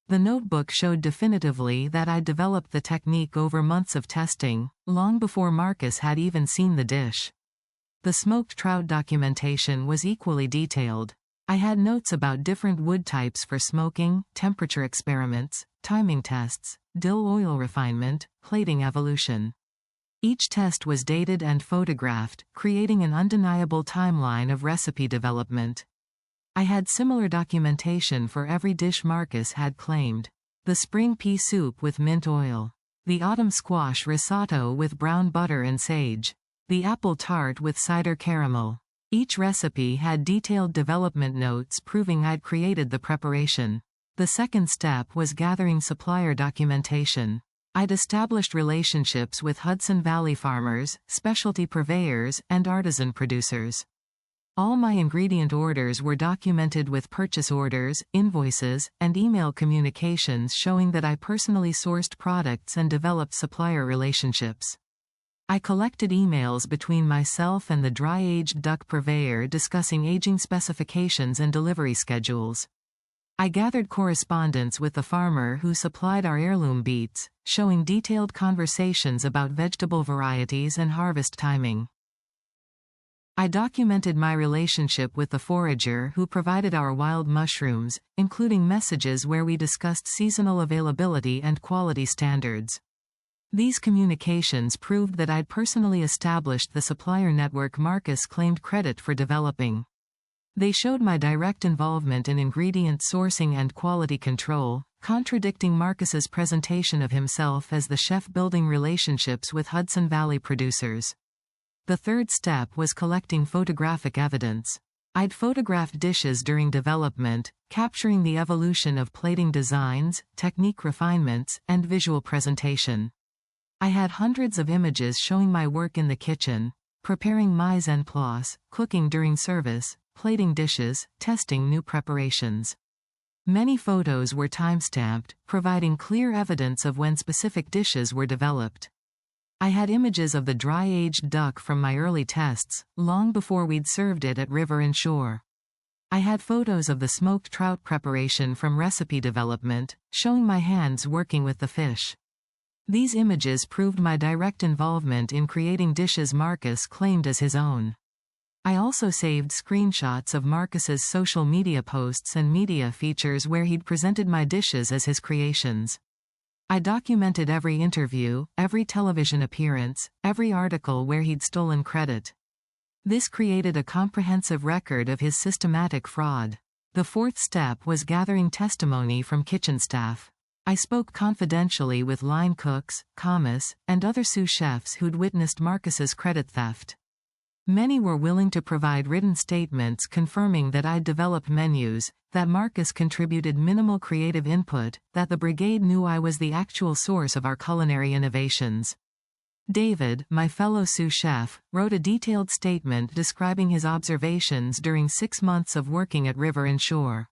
The notebook showed definitively that I'd developed the technique over months of testing, long before Marcus had even seen the dish. The smoked trout documentation was equally detailed. I had notes about different wood types for smoking, temperature experiments, timing tests, dill oil refinement, plating evolution. Each test was dated and photographed, creating an undeniable timeline of recipe development. I had similar documentation for every dish Marcus had claimed. The spring pea soup with mint oil. The autumn squash risotto with brown butter and sage. The apple tart with cider caramel. Each recipe had detailed development notes proving I'd created the preparation. The second step was gathering supplier documentation. I'd established relationships with Hudson Valley farmers, specialty purveyors, and artisan producers. All my ingredient orders were documented with purchase orders, invoices, and email communications showing that I personally sourced products and developed supplier relationships. I collected emails between myself and the dry-aged duck purveyor discussing aging specifications and delivery schedules. I gathered correspondence with the farmer who supplied our heirloom beets, showing detailed conversations about vegetable varieties and harvest timing. I documented my relationship with the forager who provided our wild mushrooms, including messages where we discussed seasonal availability and quality standards. These communications proved that I'd personally established the supplier network Marcus claimed credit for developing. They showed my direct involvement in ingredient sourcing and quality control, contradicting Marcus's presentation of himself as the chef building relationships with Hudson Valley producers. The third step was collecting photographic evidence. I'd photographed dishes during development, capturing the evolution of plating designs, technique refinements, and visual presentation. I had hundreds of images showing my work in the kitchen, preparing mise en place, cooking during service, plating dishes, testing new preparations. Many photos were time-stamped, providing clear evidence of when specific dishes were developed. I had images of the dry-aged duck from my early tests, long before we'd served it at River and Shore. I had photos of the smoked trout preparation from recipe development, showing my hands working with the fish. These images proved my direct involvement in creating dishes Marcus claimed as his own. I also saved screenshots of Marcus's social media posts and media features where he'd presented my dishes as his creations. I documented every interview, every television appearance, every article where he'd stolen credit. This created a comprehensive record of his systematic fraud. The fourth step was gathering testimony from kitchen staff. I spoke confidentially with line cooks, commis, and other sous chefs who'd witnessed Marcus's credit theft. Many were willing to provide written statements confirming that I'd developed menus, that Marcus contributed minimal creative input, that the brigade knew I was the actual source of our culinary innovations. David, my fellow sous chef, wrote a detailed statement describing his observations during 6 months of working at River and Shore.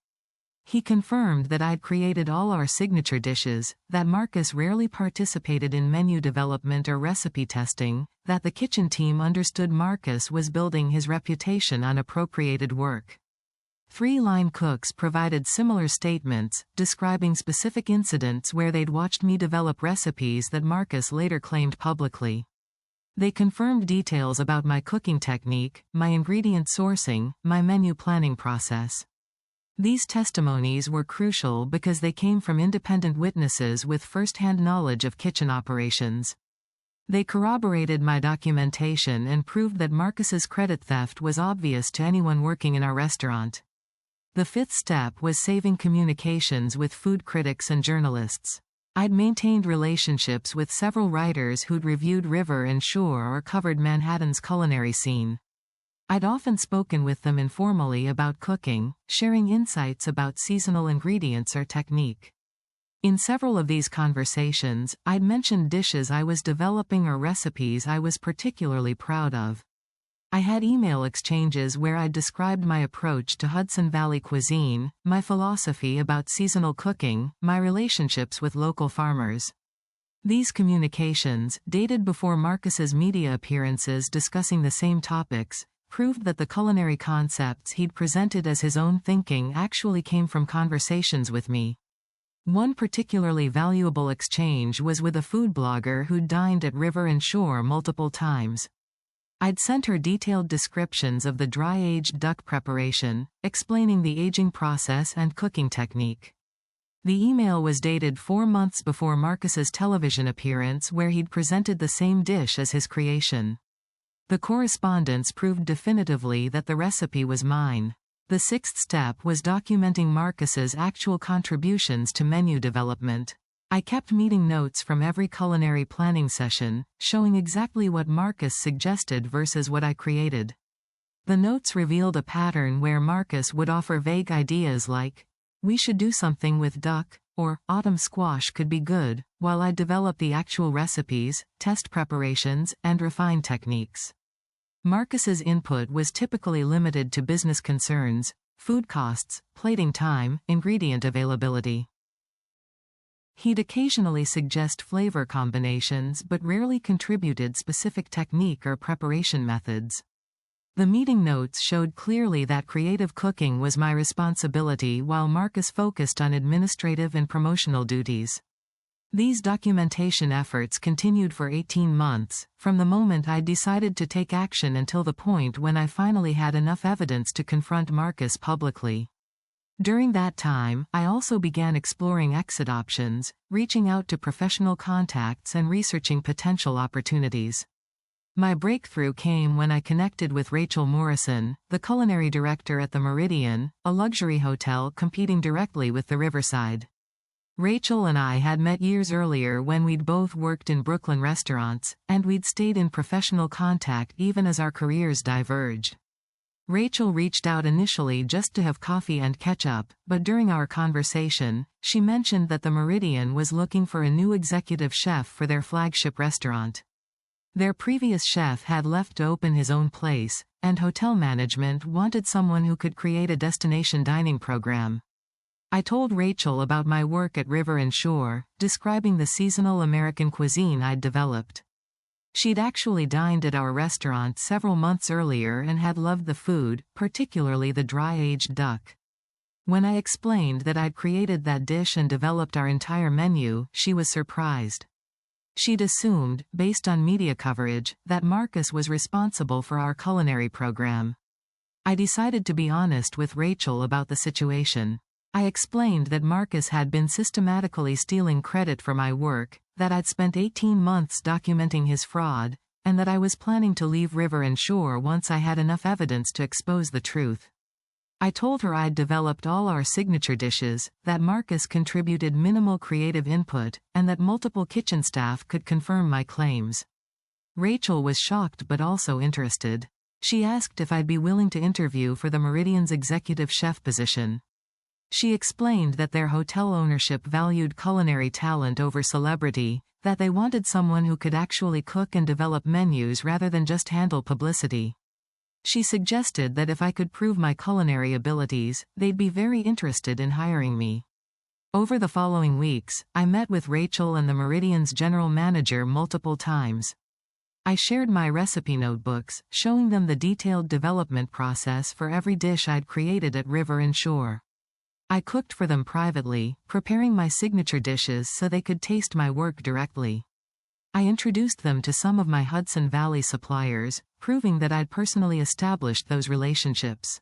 He confirmed that I'd created all our signature dishes, that Marcus rarely participated in menu development or recipe testing, that the kitchen team understood Marcus was building his reputation on appropriated work. 3 line cooks provided similar statements, describing specific incidents where they'd watched me develop recipes that Marcus later claimed publicly. They confirmed details about my cooking technique, my ingredient sourcing, my menu planning process. These testimonies were crucial because they came from independent witnesses with first-hand knowledge of kitchen operations. They corroborated my documentation and proved that Marcus's credit theft was obvious to anyone working in our restaurant. The fifth step was saving communications with food critics and journalists. I'd maintained relationships with several writers who'd reviewed River and Shore or covered Manhattan's culinary scene. I'd often spoken with them informally about cooking, sharing insights about seasonal ingredients or technique. In several of these conversations, I'd mentioned dishes I was developing or recipes I was particularly proud of. I had email exchanges where I described my approach to Hudson Valley cuisine, my philosophy about seasonal cooking, my relationships with local farmers. These communications, dated before Marcus's media appearances discussing the same topics, proved that the culinary concepts he'd presented as his own thinking actually came from conversations with me. One particularly valuable exchange was with a food blogger who'd dined at River and Shore multiple times. I'd sent her detailed descriptions of the dry-aged duck preparation, explaining the aging process and cooking technique. The email was dated 4 months before Marcus's television appearance where he'd presented the same dish as his creation. The correspondence proved definitively that the recipe was mine. The sixth step was documenting Marcus's actual contributions to menu development. I kept meeting notes from every culinary planning session, showing exactly what Marcus suggested versus what I created. The notes revealed a pattern where Marcus would offer vague ideas like, "We should do something with duck," or "autumn squash could be good," while I developed the actual recipes, test preparations, and refined techniques. Marcus's input was typically limited to business concerns, food costs, plating time, ingredient availability. He'd occasionally suggest flavor combinations but rarely contributed specific technique or preparation methods. The meeting notes showed clearly that creative cooking was my responsibility while Marcus focused on administrative and promotional duties. These documentation efforts continued for 18 months, from the moment I decided to take action until the point when I finally had enough evidence to confront Marcus publicly. During that time, I also began exploring exit options, reaching out to professional contacts and researching potential opportunities. My breakthrough came when I connected with Rachel Morrison, the culinary director at the Meridian, a luxury hotel competing directly with the Riverside. Rachel and I had met years earlier when we'd both worked in Brooklyn restaurants, and we'd stayed in professional contact even as our careers diverged. Rachel reached out initially just to have coffee and catch up, but during our conversation, she mentioned that the Meridian was looking for a new executive chef for their flagship restaurant. Their previous chef had left to open his own place, and hotel management wanted someone who could create a destination dining program. I told Rachel about my work at River and Shore, describing the seasonal American cuisine I'd developed. She'd actually dined at our restaurant several months earlier and had loved the food, particularly the dry-aged duck. When I explained that I'd created that dish and developed our entire menu, she was surprised. She'd assumed, based on media coverage, that Marcus was responsible for our culinary program. I decided to be honest with Rachel about the situation. I explained that Marcus had been systematically stealing credit for my work, that I'd spent 18 months documenting his fraud, and that I was planning to leave River and Shore once I had enough evidence to expose the truth. I told her I'd developed all our signature dishes, that Marcus contributed minimal creative input, and that multiple kitchen staff could confirm my claims. Rachel was shocked but also interested. She asked if I'd be willing to interview for the Meridian's executive chef position. She explained that their hotel ownership valued culinary talent over celebrity, that they wanted someone who could actually cook and develop menus rather than just handle publicity. She suggested that if I could prove my culinary abilities, they'd be very interested in hiring me. Over the following weeks, I met with Rachel and the Meridian's general manager multiple times. I shared my recipe notebooks, showing them the detailed development process for every dish I'd created at River and Shore. I cooked for them privately, preparing my signature dishes so they could taste my work directly. I introduced them to some of my Hudson Valley suppliers, proving that I'd personally established those relationships.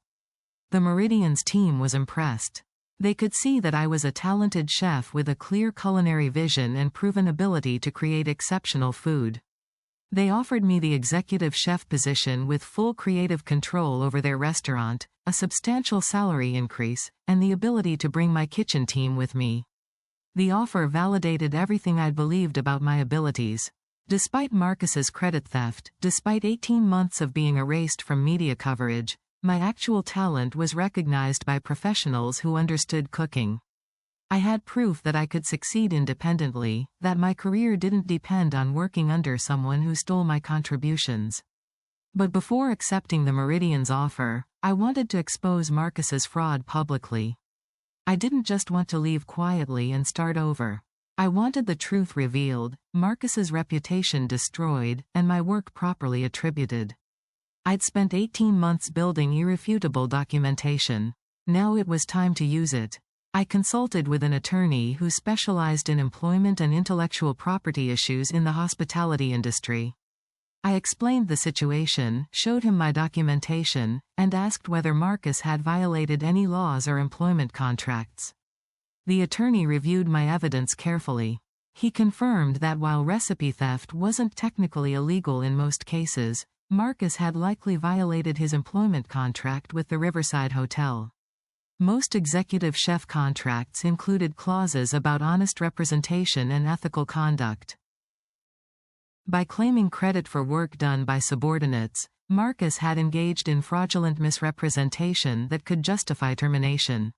The Meridian's team was impressed. They could see that I was a talented chef with a clear culinary vision and proven ability to create exceptional food. They offered me the executive chef position with full creative control over their restaurant, a substantial salary increase, and the ability to bring my kitchen team with me. The offer validated everything I'd believed about my abilities. Despite Marcus's credit theft, despite 18 months of being erased from media coverage, my actual talent was recognized by professionals who understood cooking. I had proof that I could succeed independently, that my career didn't depend on working under someone who stole my contributions. But before accepting the Meridian's offer, I wanted to expose Marcus's fraud publicly. I didn't just want to leave quietly and start over. I wanted the truth revealed, Marcus's reputation destroyed, and my work properly attributed. I'd spent 18 months building irrefutable documentation. Now it was time to use it. I consulted with an attorney who specialized in employment and intellectual property issues in the hospitality industry. I explained the situation, showed him my documentation, and asked whether Marcus had violated any laws or employment contracts. The attorney reviewed my evidence carefully. He confirmed that while recipe theft wasn't technically illegal in most cases, Marcus had likely violated his employment contract with the Riverside Hotel. Most executive chef contracts included clauses about honest representation and ethical conduct. By claiming credit for work done by subordinates, Marcus had engaged in fraudulent misrepresentation that could justify termination.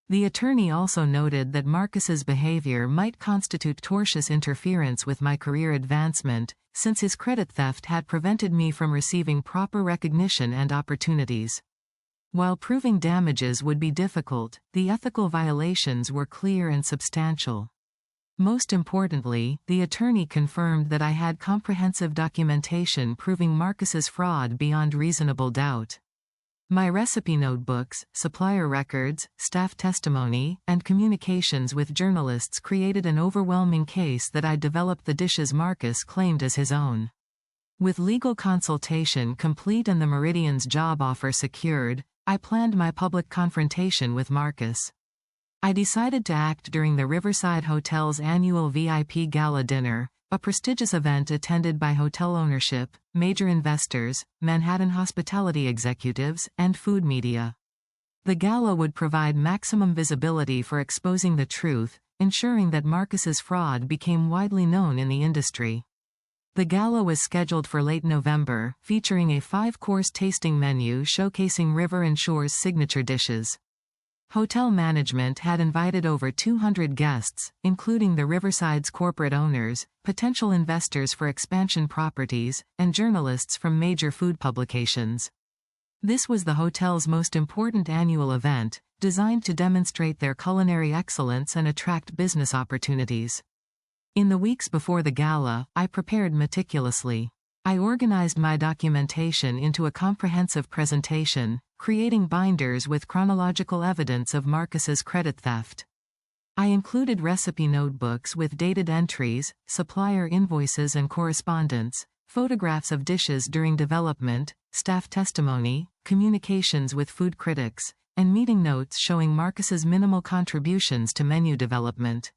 The attorney also noted that Marcus's behavior might constitute tortious interference with my career advancement, since his credit theft had prevented me from receiving proper recognition and opportunities. While proving damages would be difficult, the ethical violations were clear and substantial. Most importantly, the attorney confirmed that I had comprehensive documentation proving Marcus's fraud beyond reasonable doubt. My recipe notebooks, supplier records, staff testimony, and communications with journalists created an overwhelming case that I'd developed the dishes Marcus claimed as his own. With legal consultation complete and the Meridian's job offer secured, I planned my public confrontation with Marcus. I decided to act during the Riverside Hotel's annual VIP Gala Dinner, a prestigious event attended by hotel ownership, major investors, Manhattan hospitality executives, and food media. The gala would provide maximum visibility for exposing the truth, ensuring that Marcus's fraud became widely known in the industry. The gala was scheduled for late November, featuring a 5-course tasting menu showcasing River and Shore's signature dishes. Hotel management had invited over 200 guests, including the Riverside's corporate owners, potential investors for expansion properties, and journalists from major food publications. This was the hotel's most important annual event, designed to demonstrate their culinary excellence and attract business opportunities. In the weeks before the gala, I prepared meticulously. I organized my documentation into a comprehensive presentation, creating binders with chronological evidence of Marcus's credit theft. I included recipe notebooks with dated entries, supplier invoices and correspondence, photographs of dishes during development, staff testimony, communications with food critics, and meeting notes showing Marcus's minimal contributions to menu development.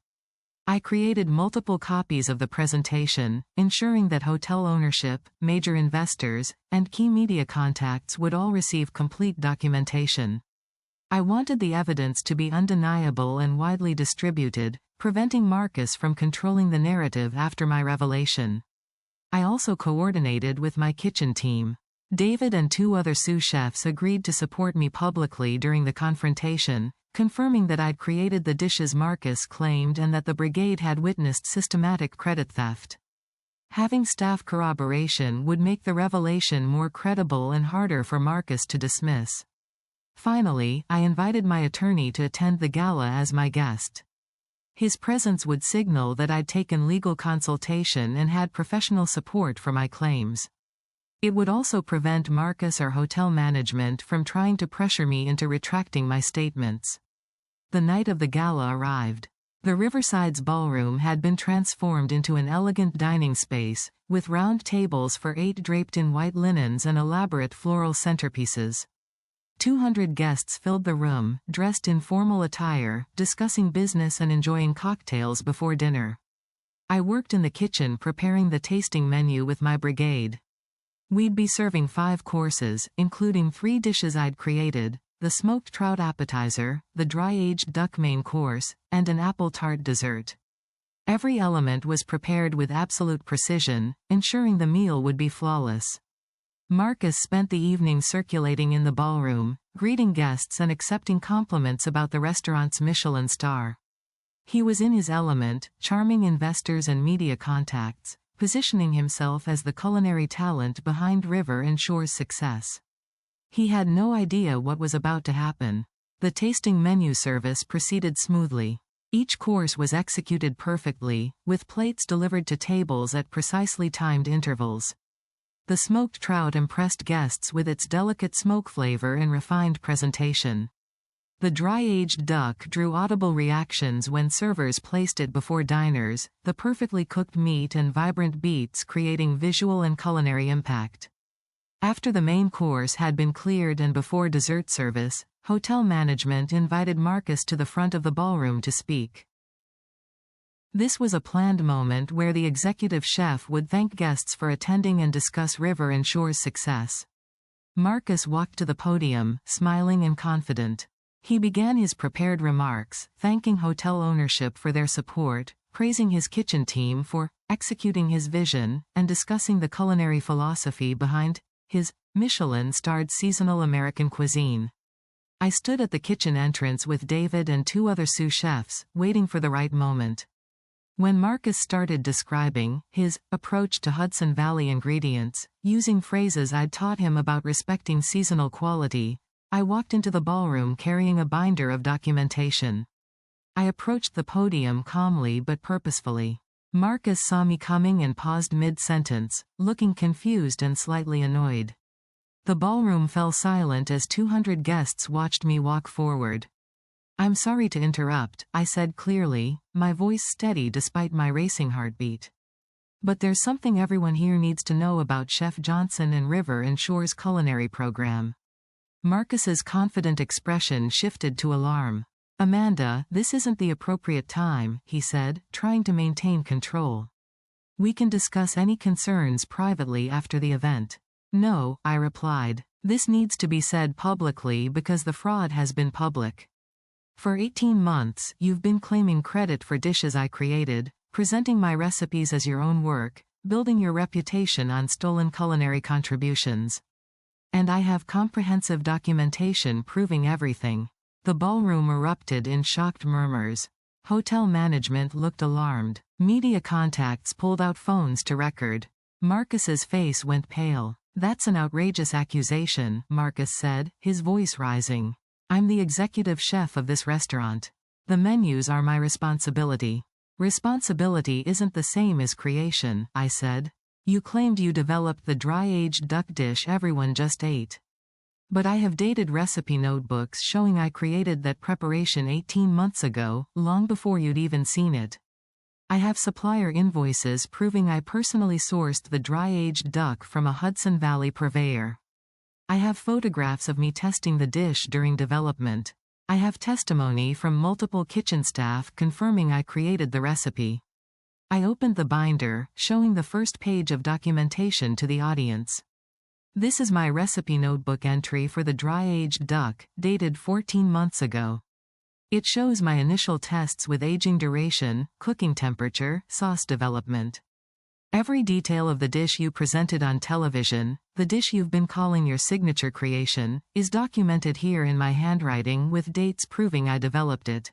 I created multiple copies of the presentation, ensuring that hotel ownership, major investors, and key media contacts would all receive complete documentation. I wanted the evidence to be undeniable and widely distributed, preventing Marcus from controlling the narrative after my revelation. I also coordinated with my kitchen team. David and 2 other sous chefs agreed to support me publicly during the confrontation, confirming that I'd created the dishes Marcus claimed and that the brigade had witnessed systematic credit theft. Having staff corroboration would make the revelation more credible and harder for Marcus to dismiss. Finally, I invited my attorney to attend the gala as my guest. His presence would signal that I'd taken legal consultation and had professional support for my claims. It would also prevent Marcus or hotel management from trying to pressure me into retracting my statements. The night of the gala arrived. The Riverside's ballroom had been transformed into an elegant dining space, with round tables for 8 draped in white linens and elaborate floral centerpieces. 200 guests filled the room, dressed in formal attire, discussing business and enjoying cocktails before dinner. I worked in the kitchen preparing the tasting menu with my brigade. We'd be serving 5 courses, including 3 dishes I'd created, the smoked trout appetizer, the dry-aged duck main course, and an apple tart dessert. Every element was prepared with absolute precision, ensuring the meal would be flawless. Marcus spent the evening circulating in the ballroom, greeting guests and accepting compliments about the restaurant's Michelin star. He was in his element, charming investors and media contacts, positioning himself as the culinary talent behind River and Shore's success. He had no idea what was about to happen. The tasting menu service proceeded smoothly. Each course was executed perfectly, with plates delivered to tables at precisely timed intervals. The smoked trout impressed guests with its delicate smoke flavor and refined presentation. The dry-aged duck drew audible reactions when servers placed it before diners, the perfectly cooked meat and vibrant beets creating visual and culinary impact. After the main course had been cleared and before dessert service, hotel management invited Marcus to the front of the ballroom to speak. This was a planned moment where the executive chef would thank guests for attending and discuss River and Shore's success. Marcus walked to the podium, smiling and confident. He began his prepared remarks, thanking hotel ownership for their support, praising his kitchen team for executing his vision, and discussing the culinary philosophy behind his Michelin-starred seasonal American cuisine. I stood at the kitchen entrance with David and 2 other sous chefs, waiting for the right moment. When Marcus started describing his approach to Hudson Valley ingredients, using phrases I'd taught him about respecting seasonal quality, I walked into the ballroom carrying a binder of documentation. I approached the podium calmly but purposefully. Marcus saw me coming and paused mid-sentence, looking confused and slightly annoyed. The ballroom fell silent as 200 guests watched me walk forward. "I'm sorry to interrupt," I said clearly, my voice steady despite my racing heartbeat. "But there's something everyone here needs to know about Chef Johnson and River and Shore's culinary program." Marcus's confident expression shifted to alarm. "Amanda, this isn't the appropriate time," he said, trying to maintain control. "We can discuss any concerns privately after the event." "No," I replied. "This needs to be said publicly because the fraud has been public. For 18 months, you've been claiming credit for dishes I created, presenting my recipes as your own work, building your reputation on stolen culinary contributions. And I have comprehensive documentation proving everything." The ballroom erupted in shocked murmurs. Hotel management looked alarmed. Media contacts pulled out phones to record. Marcus's face went pale. "That's an outrageous accusation," Marcus said, his voice rising. "I'm the executive chef of this restaurant. The menus are my responsibility." "Responsibility isn't the same as creation," I said. "You claimed you developed the dry-aged duck dish everyone just ate. But I have dated recipe notebooks showing I created that preparation 18 months ago, long before you'd even seen it. I have supplier invoices proving I personally sourced the dry-aged duck from a Hudson Valley purveyor. I have photographs of me testing the dish during development. I have testimony from multiple kitchen staff confirming I created the recipe." I opened the binder, showing the first page of documentation to the audience. "This is my recipe notebook entry for the dry-aged duck, dated 14 months ago. It shows my initial tests with aging duration, cooking temperature, sauce development. Every detail of the dish you presented on television, the dish you've been calling your signature creation, is documented here in my handwriting with dates proving I developed it."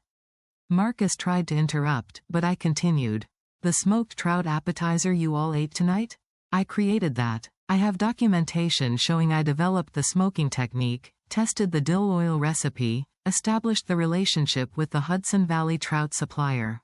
Marcus tried to interrupt, but I continued. "The smoked trout appetizer you all ate tonight? I created that. I have documentation showing I developed the smoking technique, tested the dill oil recipe, established the relationship with the Hudson Valley trout supplier.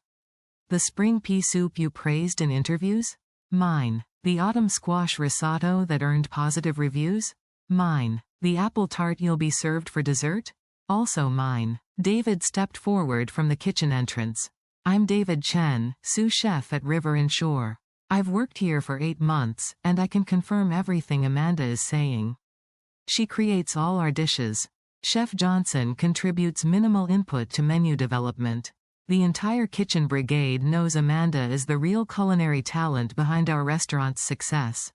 The spring pea soup you praised in interviews? Mine. The autumn squash risotto that earned positive reviews? Mine. The apple tart you'll be served for dessert? Also mine." David stepped forward from the kitchen entrance. "I'm David Chen, sous chef at River and Shore. I've worked here for 8 months, and I can confirm everything Amanda is saying. She creates all our dishes. Chef Johnson contributes minimal input to menu development. The entire kitchen brigade knows Amanda is the real culinary talent behind our restaurant's success."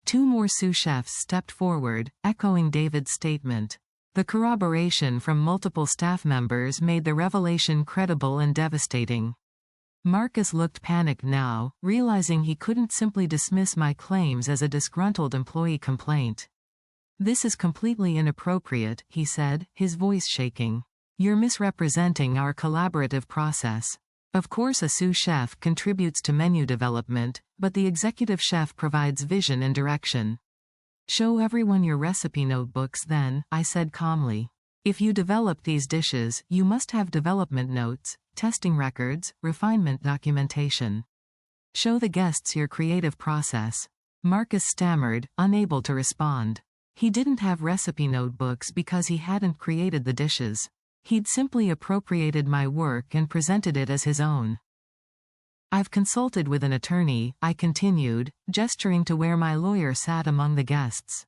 2 more sous chefs stepped forward, echoing David's statement. The corroboration from multiple staff members made the revelation credible and devastating. Marcus looked panicked now, realizing he couldn't simply dismiss my claims as a disgruntled employee complaint. "This is completely inappropriate," he said, his voice shaking. "You're misrepresenting our collaborative process. Of course, a sous chef contributes to menu development, but the executive chef provides vision and direction. Show everyone your recipe notebooks then, I said calmly. If you develop these dishes, you must have development notes, testing records, refinement documentation. Show the guests your creative process. Marcus stammered, unable to respond. He didn't have recipe notebooks because he hadn't created the dishes. He'd simply appropriated my work and presented it as his own. I've consulted with an attorney, I continued, gesturing to where my lawyer sat among the guests.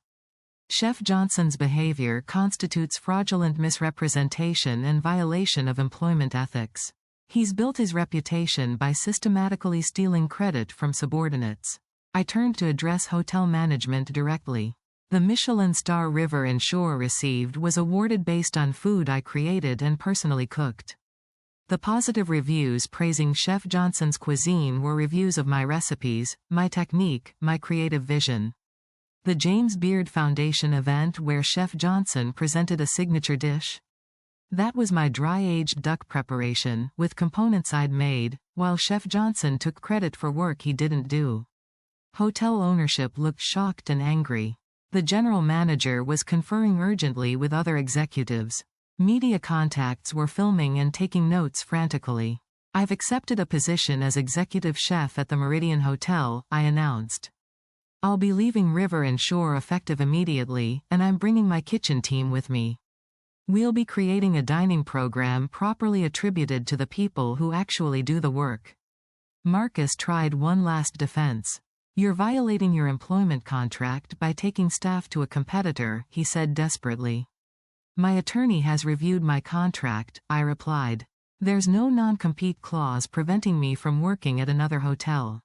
Chef Johnson's behavior constitutes fraudulent misrepresentation and violation of employment ethics. He's built his reputation by systematically stealing credit from subordinates. I turned to address hotel management directly. The Michelin star River and Shore received was awarded based on food I created and personally cooked. The positive reviews praising Chef Johnson's cuisine were reviews of my recipes, my technique, my creative vision. The James Beard Foundation event where Chef Johnson presented a signature dish? That was my dry-aged duck preparation, with components I'd made, while Chef Johnson took credit for work he didn't do. Hotel ownership looked shocked and angry. The general manager was conferring urgently with other executives. Media contacts were filming and taking notes frantically. I've accepted a position as executive chef at the Meridian Hotel, I announced. I'll be leaving River and Shore effective immediately, and I'm bringing my kitchen team with me. We'll be creating a dining program properly attributed to the people who actually do the work. Marcus tried one last defense. You're violating your employment contract by taking staff to a competitor, he said desperately. My attorney has reviewed my contract, I replied. There's no non-compete clause preventing me from working at another hotel.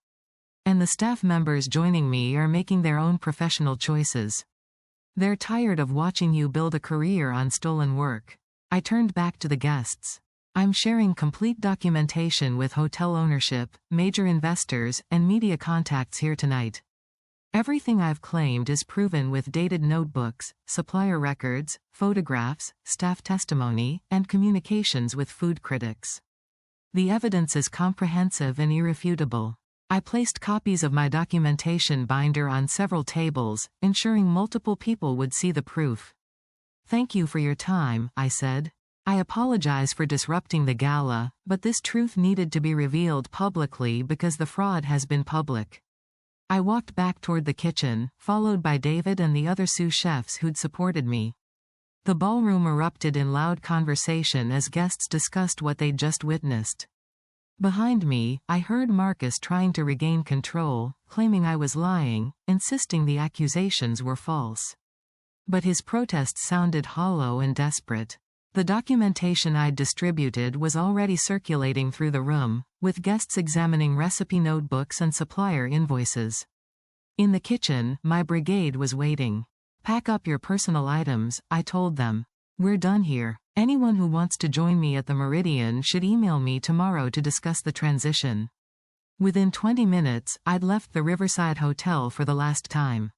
And the staff members joining me are making their own professional choices. They're tired of watching you build a career on stolen work. I turned back to the guests. I'm sharing complete documentation with hotel ownership, major investors, and media contacts here tonight. Everything I've claimed is proven with dated notebooks, supplier records, photographs, staff testimony, and communications with food critics. The evidence is comprehensive and irrefutable. I placed copies of my documentation binder on several tables, ensuring multiple people would see the proof. Thank you for your time, I said. I apologize for disrupting the gala, but this truth needed to be revealed publicly because the fraud has been public. I walked back toward the kitchen, followed by David and the other sous chefs who'd supported me. The ballroom erupted in loud conversation as guests discussed what they'd just witnessed. Behind me, I heard Marcus trying to regain control, claiming I was lying, insisting the accusations were false. But his protests sounded hollow and desperate. The documentation I'd distributed was already circulating through the room, with guests examining recipe notebooks and supplier invoices. In the kitchen, my brigade was waiting. Pack up your personal items, I told them. We're done here. Anyone who wants to join me at the Meridian should email me tomorrow to discuss the transition. Within 20 minutes, I'd left the Riverside Hotel for the last time.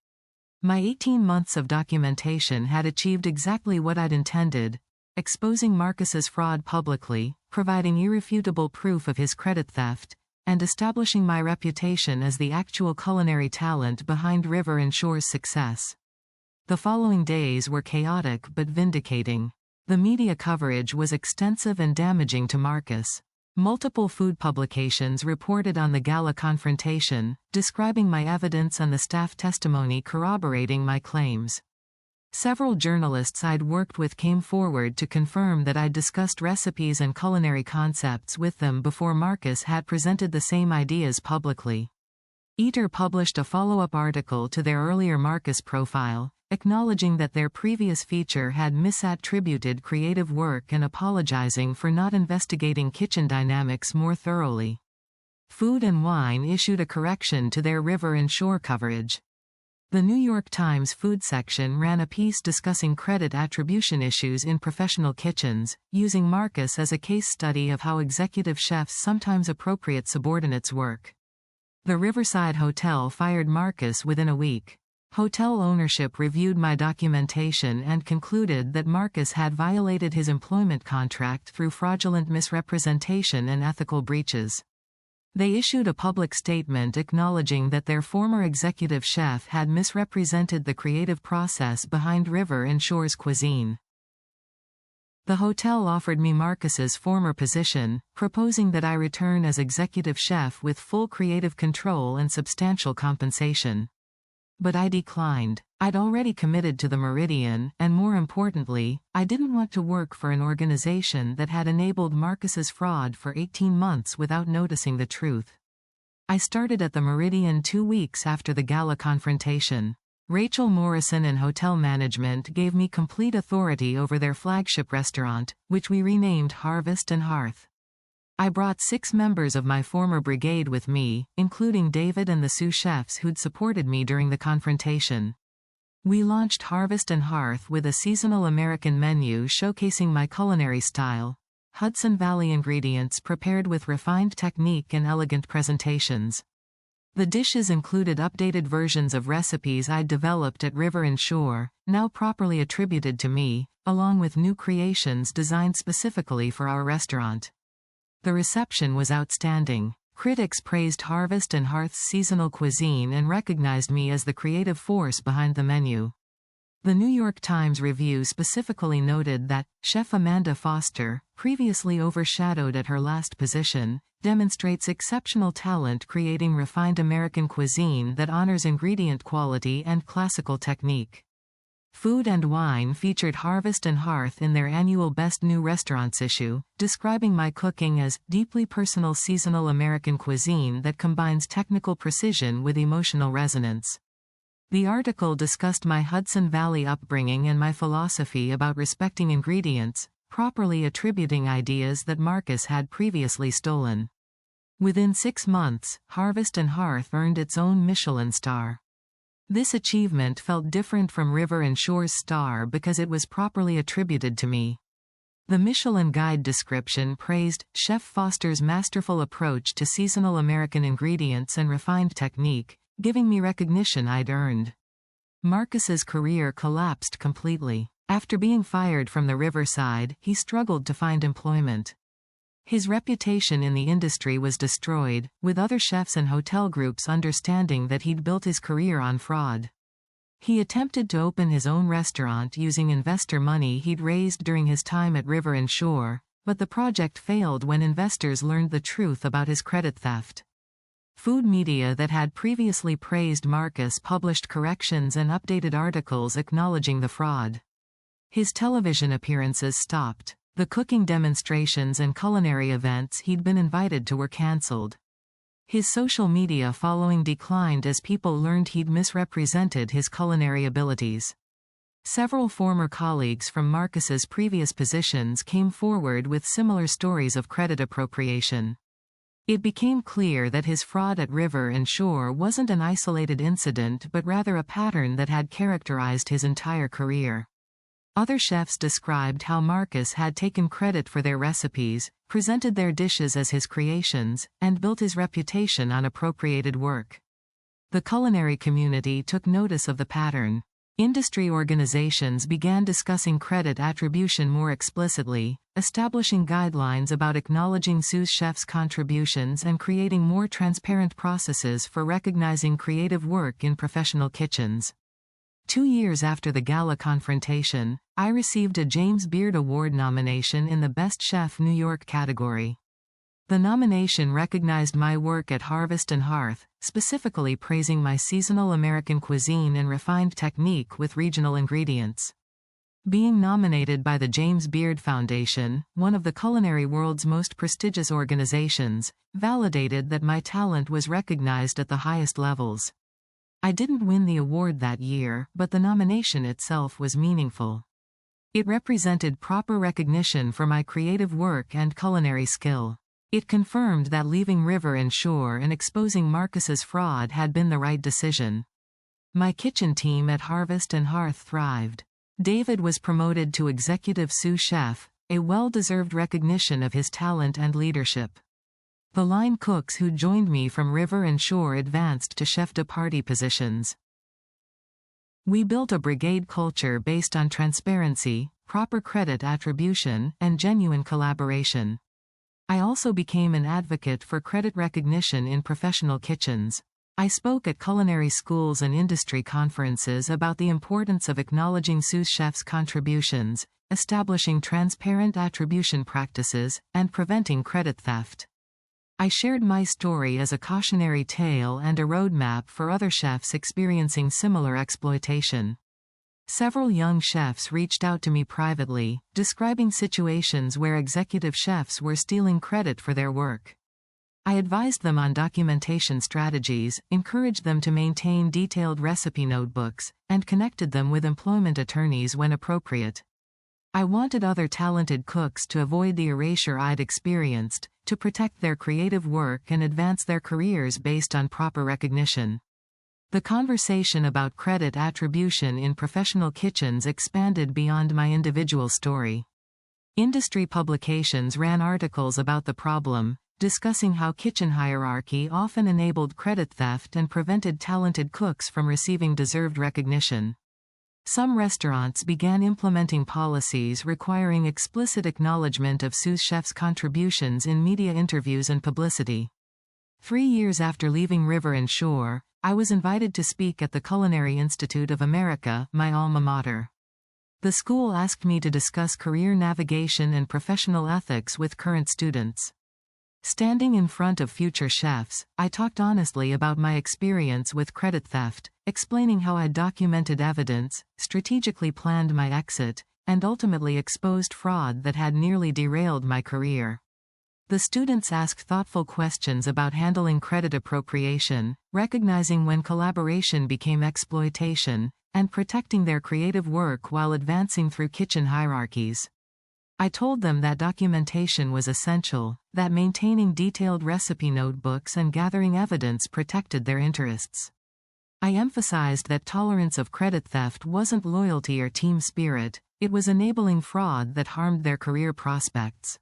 My 18 months of documentation had achieved exactly what I'd intended. Exposing Marcus's fraud publicly, providing irrefutable proof of his credit theft, and establishing my reputation as the actual culinary talent behind River and Shore's success. The following days were chaotic but vindicating. The media coverage was extensive and damaging to Marcus. Multiple food publications reported on the gala confrontation, describing my evidence and the staff testimony corroborating my claims. Several journalists I'd worked with came forward to confirm that I'd discussed recipes and culinary concepts with them before Marcus had presented the same ideas publicly. Eater published a follow-up article to their earlier Marcus profile, acknowledging that their previous feature had misattributed creative work and apologizing for not investigating kitchen dynamics more thoroughly. Food and Wine issued a correction to their River and Shore coverage. The New York Times food section ran a piece discussing credit attribution issues in professional kitchens, using Marcus as a case study of how executive chefs sometimes appropriate subordinates' work. The Riverside Hotel fired Marcus within a week. Hotel ownership reviewed my documentation and concluded that Marcus had violated his employment contract through fraudulent misrepresentation and ethical breaches. They issued a public statement acknowledging that their former executive chef had misrepresented the creative process behind River and Shore's cuisine. The hotel offered me Marcus's former position, proposing that I return as executive chef with full creative control and substantial compensation. But I declined. I'd already committed to the Meridian, and more importantly, I didn't want to work for an organization that had enabled Marcus's fraud for 18 months without noticing the truth. I started at the Meridian 2 weeks after the gala confrontation. Rachel Morrison and hotel management gave me complete authority over their flagship restaurant, which we renamed Harvest and Hearth. I brought 6 members of my former brigade with me, including David and the sous chefs who'd supported me during the confrontation. We launched Harvest and Hearth with a seasonal American menu showcasing my culinary style. Hudson Valley ingredients prepared with refined technique and elegant presentations. The dishes included updated versions of recipes I'd developed at River and Shore, now properly attributed to me, along with new creations designed specifically for our restaurant. The reception was outstanding. Critics praised Harvest and Hearth's seasonal cuisine and recognized me as the creative force behind the menu. The New York Times review specifically noted that Chef Amanda Foster, previously overshadowed at her last position, demonstrates exceptional talent creating refined American cuisine that honors ingredient quality and classical technique. Food and Wine featured Harvest and Hearth in their annual Best New Restaurants issue, describing my cooking as deeply personal seasonal American cuisine that combines technical precision with emotional resonance. The article discussed my Hudson Valley upbringing and my philosophy about respecting ingredients, properly attributing ideas that Marcus had previously stolen. Within 6 months, Harvest and Hearth earned its own Michelin star. This achievement felt different from River and Shore's star because it was properly attributed to me. The Michelin Guide description praised Chef Foster's masterful approach to seasonal American ingredients and refined technique, giving me recognition I'd earned. Marcus's career collapsed completely. After being fired from the Riverside, he struggled to find employment. His reputation in the industry was destroyed, with other chefs and hotel groups understanding that he'd built his career on fraud. He attempted to open his own restaurant using investor money he'd raised during his time at River and Shore, but the project failed when investors learned the truth about his credit theft. Food media that had previously praised Marcus published corrections and updated articles acknowledging the fraud. His television appearances stopped. The cooking demonstrations and culinary events he'd been invited to were cancelled. His social media following declined as people learned he'd misrepresented his culinary abilities. Several former colleagues from Marcus's previous positions came forward with similar stories of credit appropriation. It became clear that his fraud at River and Shore wasn't an isolated incident but rather a pattern that had characterized his entire career. Other chefs described how Marcus had taken credit for their recipes, presented their dishes as his creations, and built his reputation on appropriated work. The culinary community took notice of the pattern. Industry organizations began discussing credit attribution more explicitly, establishing guidelines about acknowledging sous chefs' contributions and creating more transparent processes for recognizing creative work in professional kitchens. 2 years after the gala confrontation, I received a James Beard Award nomination in the Best Chef New York category. The nomination recognized my work at Harvest and Hearth, specifically praising my seasonal American cuisine and refined technique with regional ingredients. Being nominated by the James Beard Foundation, one of the culinary world's most prestigious organizations, validated that my talent was recognized at the highest levels. I didn't win the award that year, but the nomination itself was meaningful. It represented proper recognition for my creative work and culinary skill. It confirmed that leaving River and Shore and exposing Marcus's fraud had been the right decision. My kitchen team at Harvest and Hearth thrived. David was promoted to executive sous chef, a well-deserved recognition of his talent and leadership. The line cooks who joined me from River and Shore advanced to chef de partie positions. We built a brigade culture based on transparency, proper credit attribution, and genuine collaboration. I also became an advocate for credit recognition in professional kitchens. I spoke at culinary schools and industry conferences about the importance of acknowledging sous chefs' contributions, establishing transparent attribution practices, and preventing credit theft. I shared my story as a cautionary tale and a roadmap for other chefs experiencing similar exploitation. Several young chefs reached out to me privately, describing situations where executive chefs were stealing credit for their work. I advised them on documentation strategies, encouraged them to maintain detailed recipe notebooks, and connected them with employment attorneys when appropriate. I wanted other talented cooks to avoid the erasure I'd experienced, to protect their creative work and advance their careers based on proper recognition. The conversation about credit attribution in professional kitchens expanded beyond my individual story. Industry publications ran articles about the problem, discussing how kitchen hierarchy often enabled credit theft and prevented talented cooks from receiving deserved recognition. Some restaurants began implementing policies requiring explicit acknowledgement of sous chefs' contributions in media interviews and publicity. 3 years after leaving River and Shore, I was invited to speak at the Culinary Institute of America, my alma mater. The school asked me to discuss career navigation and professional ethics with current students. Standing in front of future chefs, I talked honestly about my experience with credit theft, explaining how I documented evidence, strategically planned my exit, and ultimately exposed fraud that had nearly derailed my career. The students asked thoughtful questions about handling credit appropriation, recognizing when collaboration became exploitation, and protecting their creative work while advancing through kitchen hierarchies. I told them that documentation was essential, that maintaining detailed recipe notebooks and gathering evidence protected their interests. I emphasized that tolerance of credit theft wasn't loyalty or team spirit, it was enabling fraud that harmed their career prospects.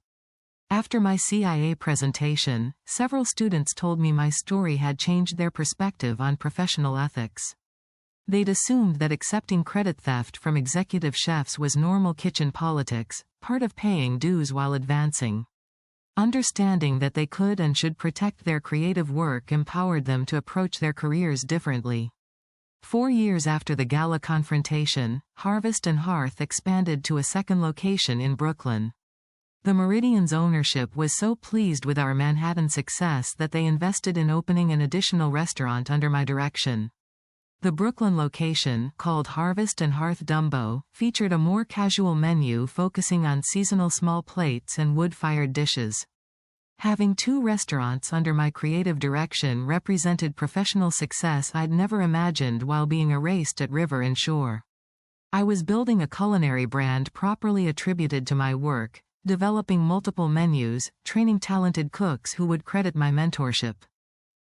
After my CIA presentation, several students told me my story had changed their perspective on professional ethics. They'd assumed that accepting credit theft from executive chefs was normal kitchen politics, part of paying dues while advancing. Understanding that they could and should protect their creative work empowered them to approach their careers differently. 4 years after the gala confrontation, Harvest and Hearth expanded to a second location in Brooklyn. The Meridian's ownership was so pleased with our Manhattan success that they invested in opening an additional restaurant under my direction. The Brooklyn location, called Harvest and Hearth Dumbo, featured a more casual menu focusing on seasonal small plates and wood-fired dishes. Having 2 restaurants under my creative direction represented professional success I'd never imagined while being erased at River and Shore. I was building a culinary brand properly attributed to my work, developing multiple menus, training talented cooks who would credit my mentorship.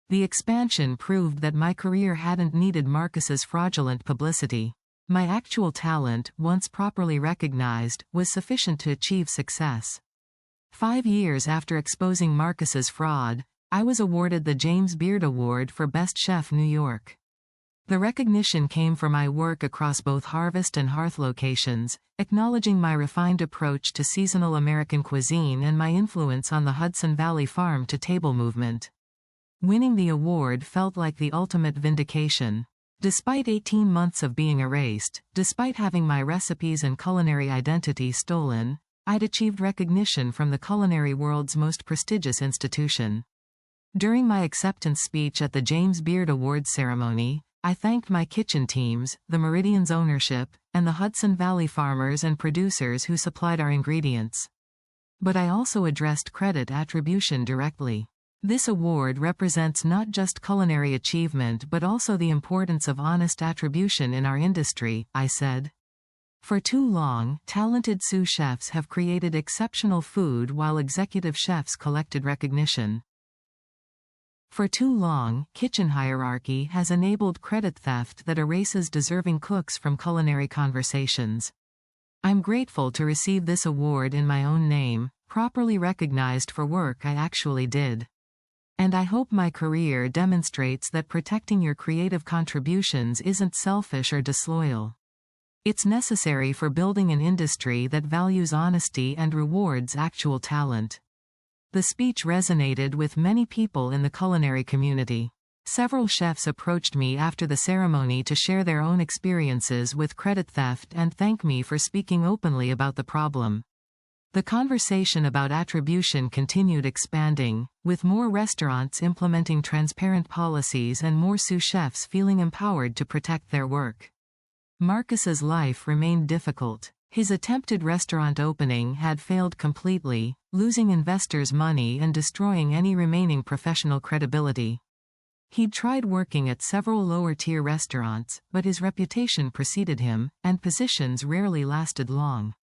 The expansion proved that my career hadn't needed Marcus's fraudulent publicity. My actual talent, once properly recognized, was sufficient to achieve success. 5 years after exposing Marcus's fraud, I was awarded the James Beard Award for Best Chef New York. The recognition came for my work across both Harvest and Hearth locations, acknowledging my refined approach to seasonal American cuisine and my influence on the Hudson Valley farm-to-table movement. Winning the award felt like the ultimate vindication. Despite 18 months of being erased, despite having my recipes and culinary identity stolen, I'd achieved recognition from the culinary world's most prestigious institution. During my acceptance speech at the James Beard Awards ceremony, I thanked my kitchen teams, the Meridian's ownership, and the Hudson Valley farmers and producers who supplied our ingredients. But I also addressed credit attribution directly. This award represents not just culinary achievement but also the importance of honest attribution in our industry, I said. For too long, talented sous chefs have created exceptional food while executive chefs collected recognition. For too long, kitchen hierarchy has enabled credit theft that erases deserving cooks from culinary conversations. I'm grateful to receive this award in my own name, properly recognized for work I actually did. And I hope my career demonstrates that protecting your creative contributions isn't selfish or disloyal. It's necessary for building an industry that values honesty and rewards actual talent. The speech resonated with many people in the culinary community. Several chefs approached me after the ceremony to share their own experiences with credit theft and thank me for speaking openly about the problem. The conversation about attribution continued expanding, with more restaurants implementing transparent policies and more sous chefs feeling empowered to protect their work. Marcus's life remained difficult. His attempted restaurant opening had failed completely, losing investors' money and destroying any remaining professional credibility. He'd tried working at several lower-tier restaurants, but his reputation preceded him, and positions rarely lasted long.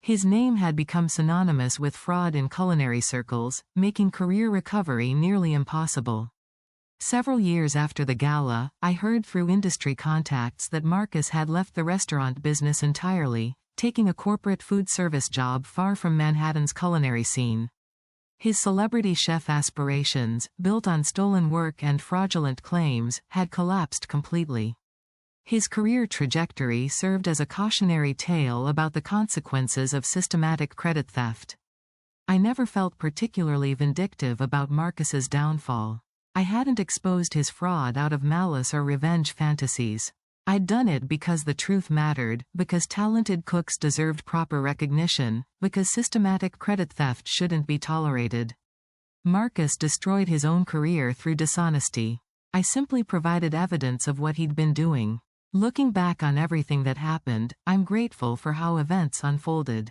His name had become synonymous with fraud in culinary circles, making career recovery nearly impossible. Several years after the gala, I heard through industry contacts that Marcus had left the restaurant business entirely, taking a corporate food service job far from Manhattan's culinary scene. His celebrity chef aspirations, built on stolen work and fraudulent claims, had collapsed completely. His career trajectory served as a cautionary tale about the consequences of systematic credit theft. I never felt particularly vindictive about Marcus's downfall. I hadn't exposed his fraud out of malice or revenge fantasies. I'd done it because the truth mattered, because talented cooks deserved proper recognition, because systematic credit theft shouldn't be tolerated. Marcus destroyed his own career through dishonesty. I simply provided evidence of what he'd been doing. Looking back on everything that happened, I'm grateful for how events unfolded.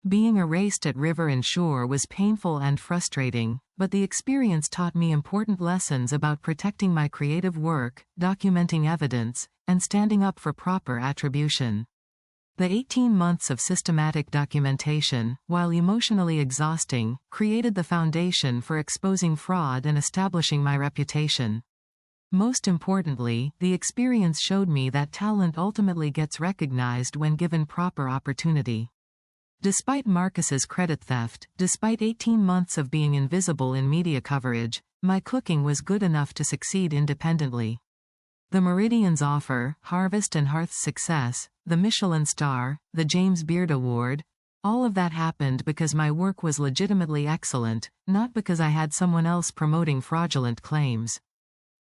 Being erased at River and Shore was painful and frustrating, but the experience taught me important lessons about protecting my creative work, documenting evidence, and standing up for proper attribution. The 18 months of systematic documentation, while emotionally exhausting, created the foundation for exposing fraud and establishing my reputation. Most importantly, the experience showed me that talent ultimately gets recognized when given proper opportunity. Despite Marcus's credit theft, despite 18 months of being invisible in media coverage, my cooking was good enough to succeed independently. The Meridian's offer, Harvest and Hearth's success, the Michelin star, the James Beard Award, all of that happened because my work was legitimately excellent, not because I had someone else promoting fraudulent claims.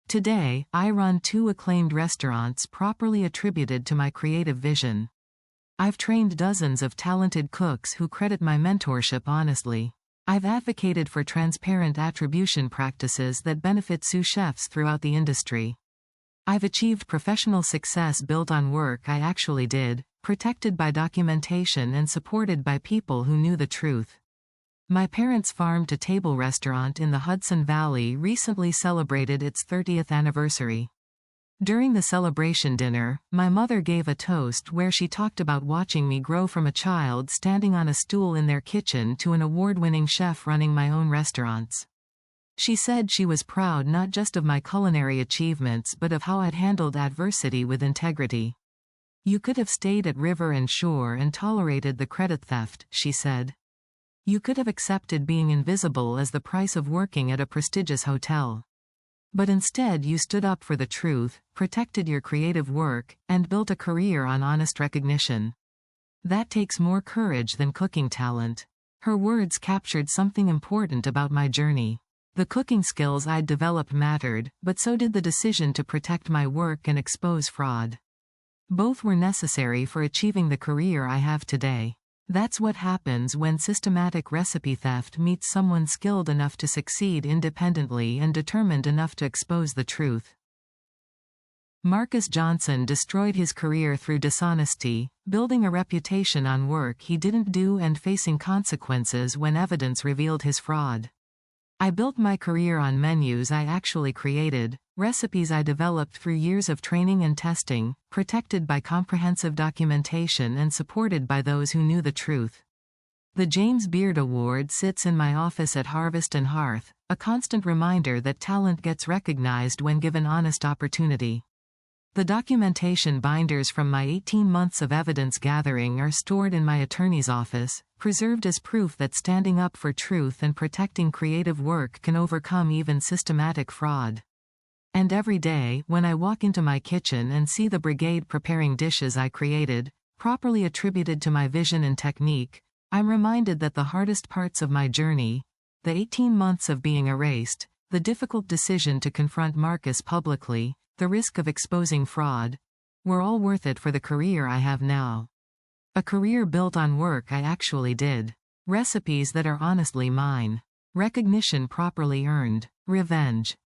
Today, I run 2 acclaimed restaurants properly attributed to my creative vision. I've trained dozens of talented cooks who credit my mentorship honestly. I've advocated for transparent attribution practices that benefit sous chefs throughout the industry. I've achieved professional success built on work I actually did, protected by documentation and supported by people who knew the truth. My parents' farm-to-table restaurant in the Hudson Valley recently celebrated its 30th anniversary. During the celebration dinner, my mother gave a toast where she talked about watching me grow from a child standing on a stool in their kitchen to an award-winning chef running my own restaurants. She said she was proud not just of my culinary achievements but of how I'd handled adversity with integrity. "You could have stayed at River and Shore and tolerated the credit theft," she said. "You could have accepted being invisible as the price of working at a prestigious hotel. But instead you stood up for the truth, protected your creative work, and built a career on honest recognition. That takes more courage than cooking talent." Her words captured something important about my journey. The cooking skills I'd developed mattered, but so did the decision to protect my work and expose fraud. Both were necessary for achieving the career I have today. That's what happens when systematic recipe theft meets someone skilled enough to succeed independently and determined enough to expose the truth. Marcus Johnson destroyed his career through dishonesty, building a reputation on work he didn't do and facing consequences when evidence revealed his fraud. I built my career on menus I actually created, recipes I developed through years of training and testing, protected by comprehensive documentation and supported by those who knew the truth. The James Beard Award sits in my office at Harvest and Hearth, a constant reminder that talent gets recognized when given honest opportunity. The documentation binders from my 18 months of evidence gathering are stored in my attorney's office, preserved as proof that standing up for truth and protecting creative work can overcome even systematic fraud. And every day, when I walk into my kitchen and see the brigade preparing dishes I created, properly attributed to my vision and technique, I'm reminded that the hardest parts of my journey, the 18 months of being erased, the difficult decision to confront Marcus publicly, the risk of exposing fraud, were all worth it for the career I have now. A career built on work I actually did. Recipes that are honestly mine. Recognition properly earned. Revenge.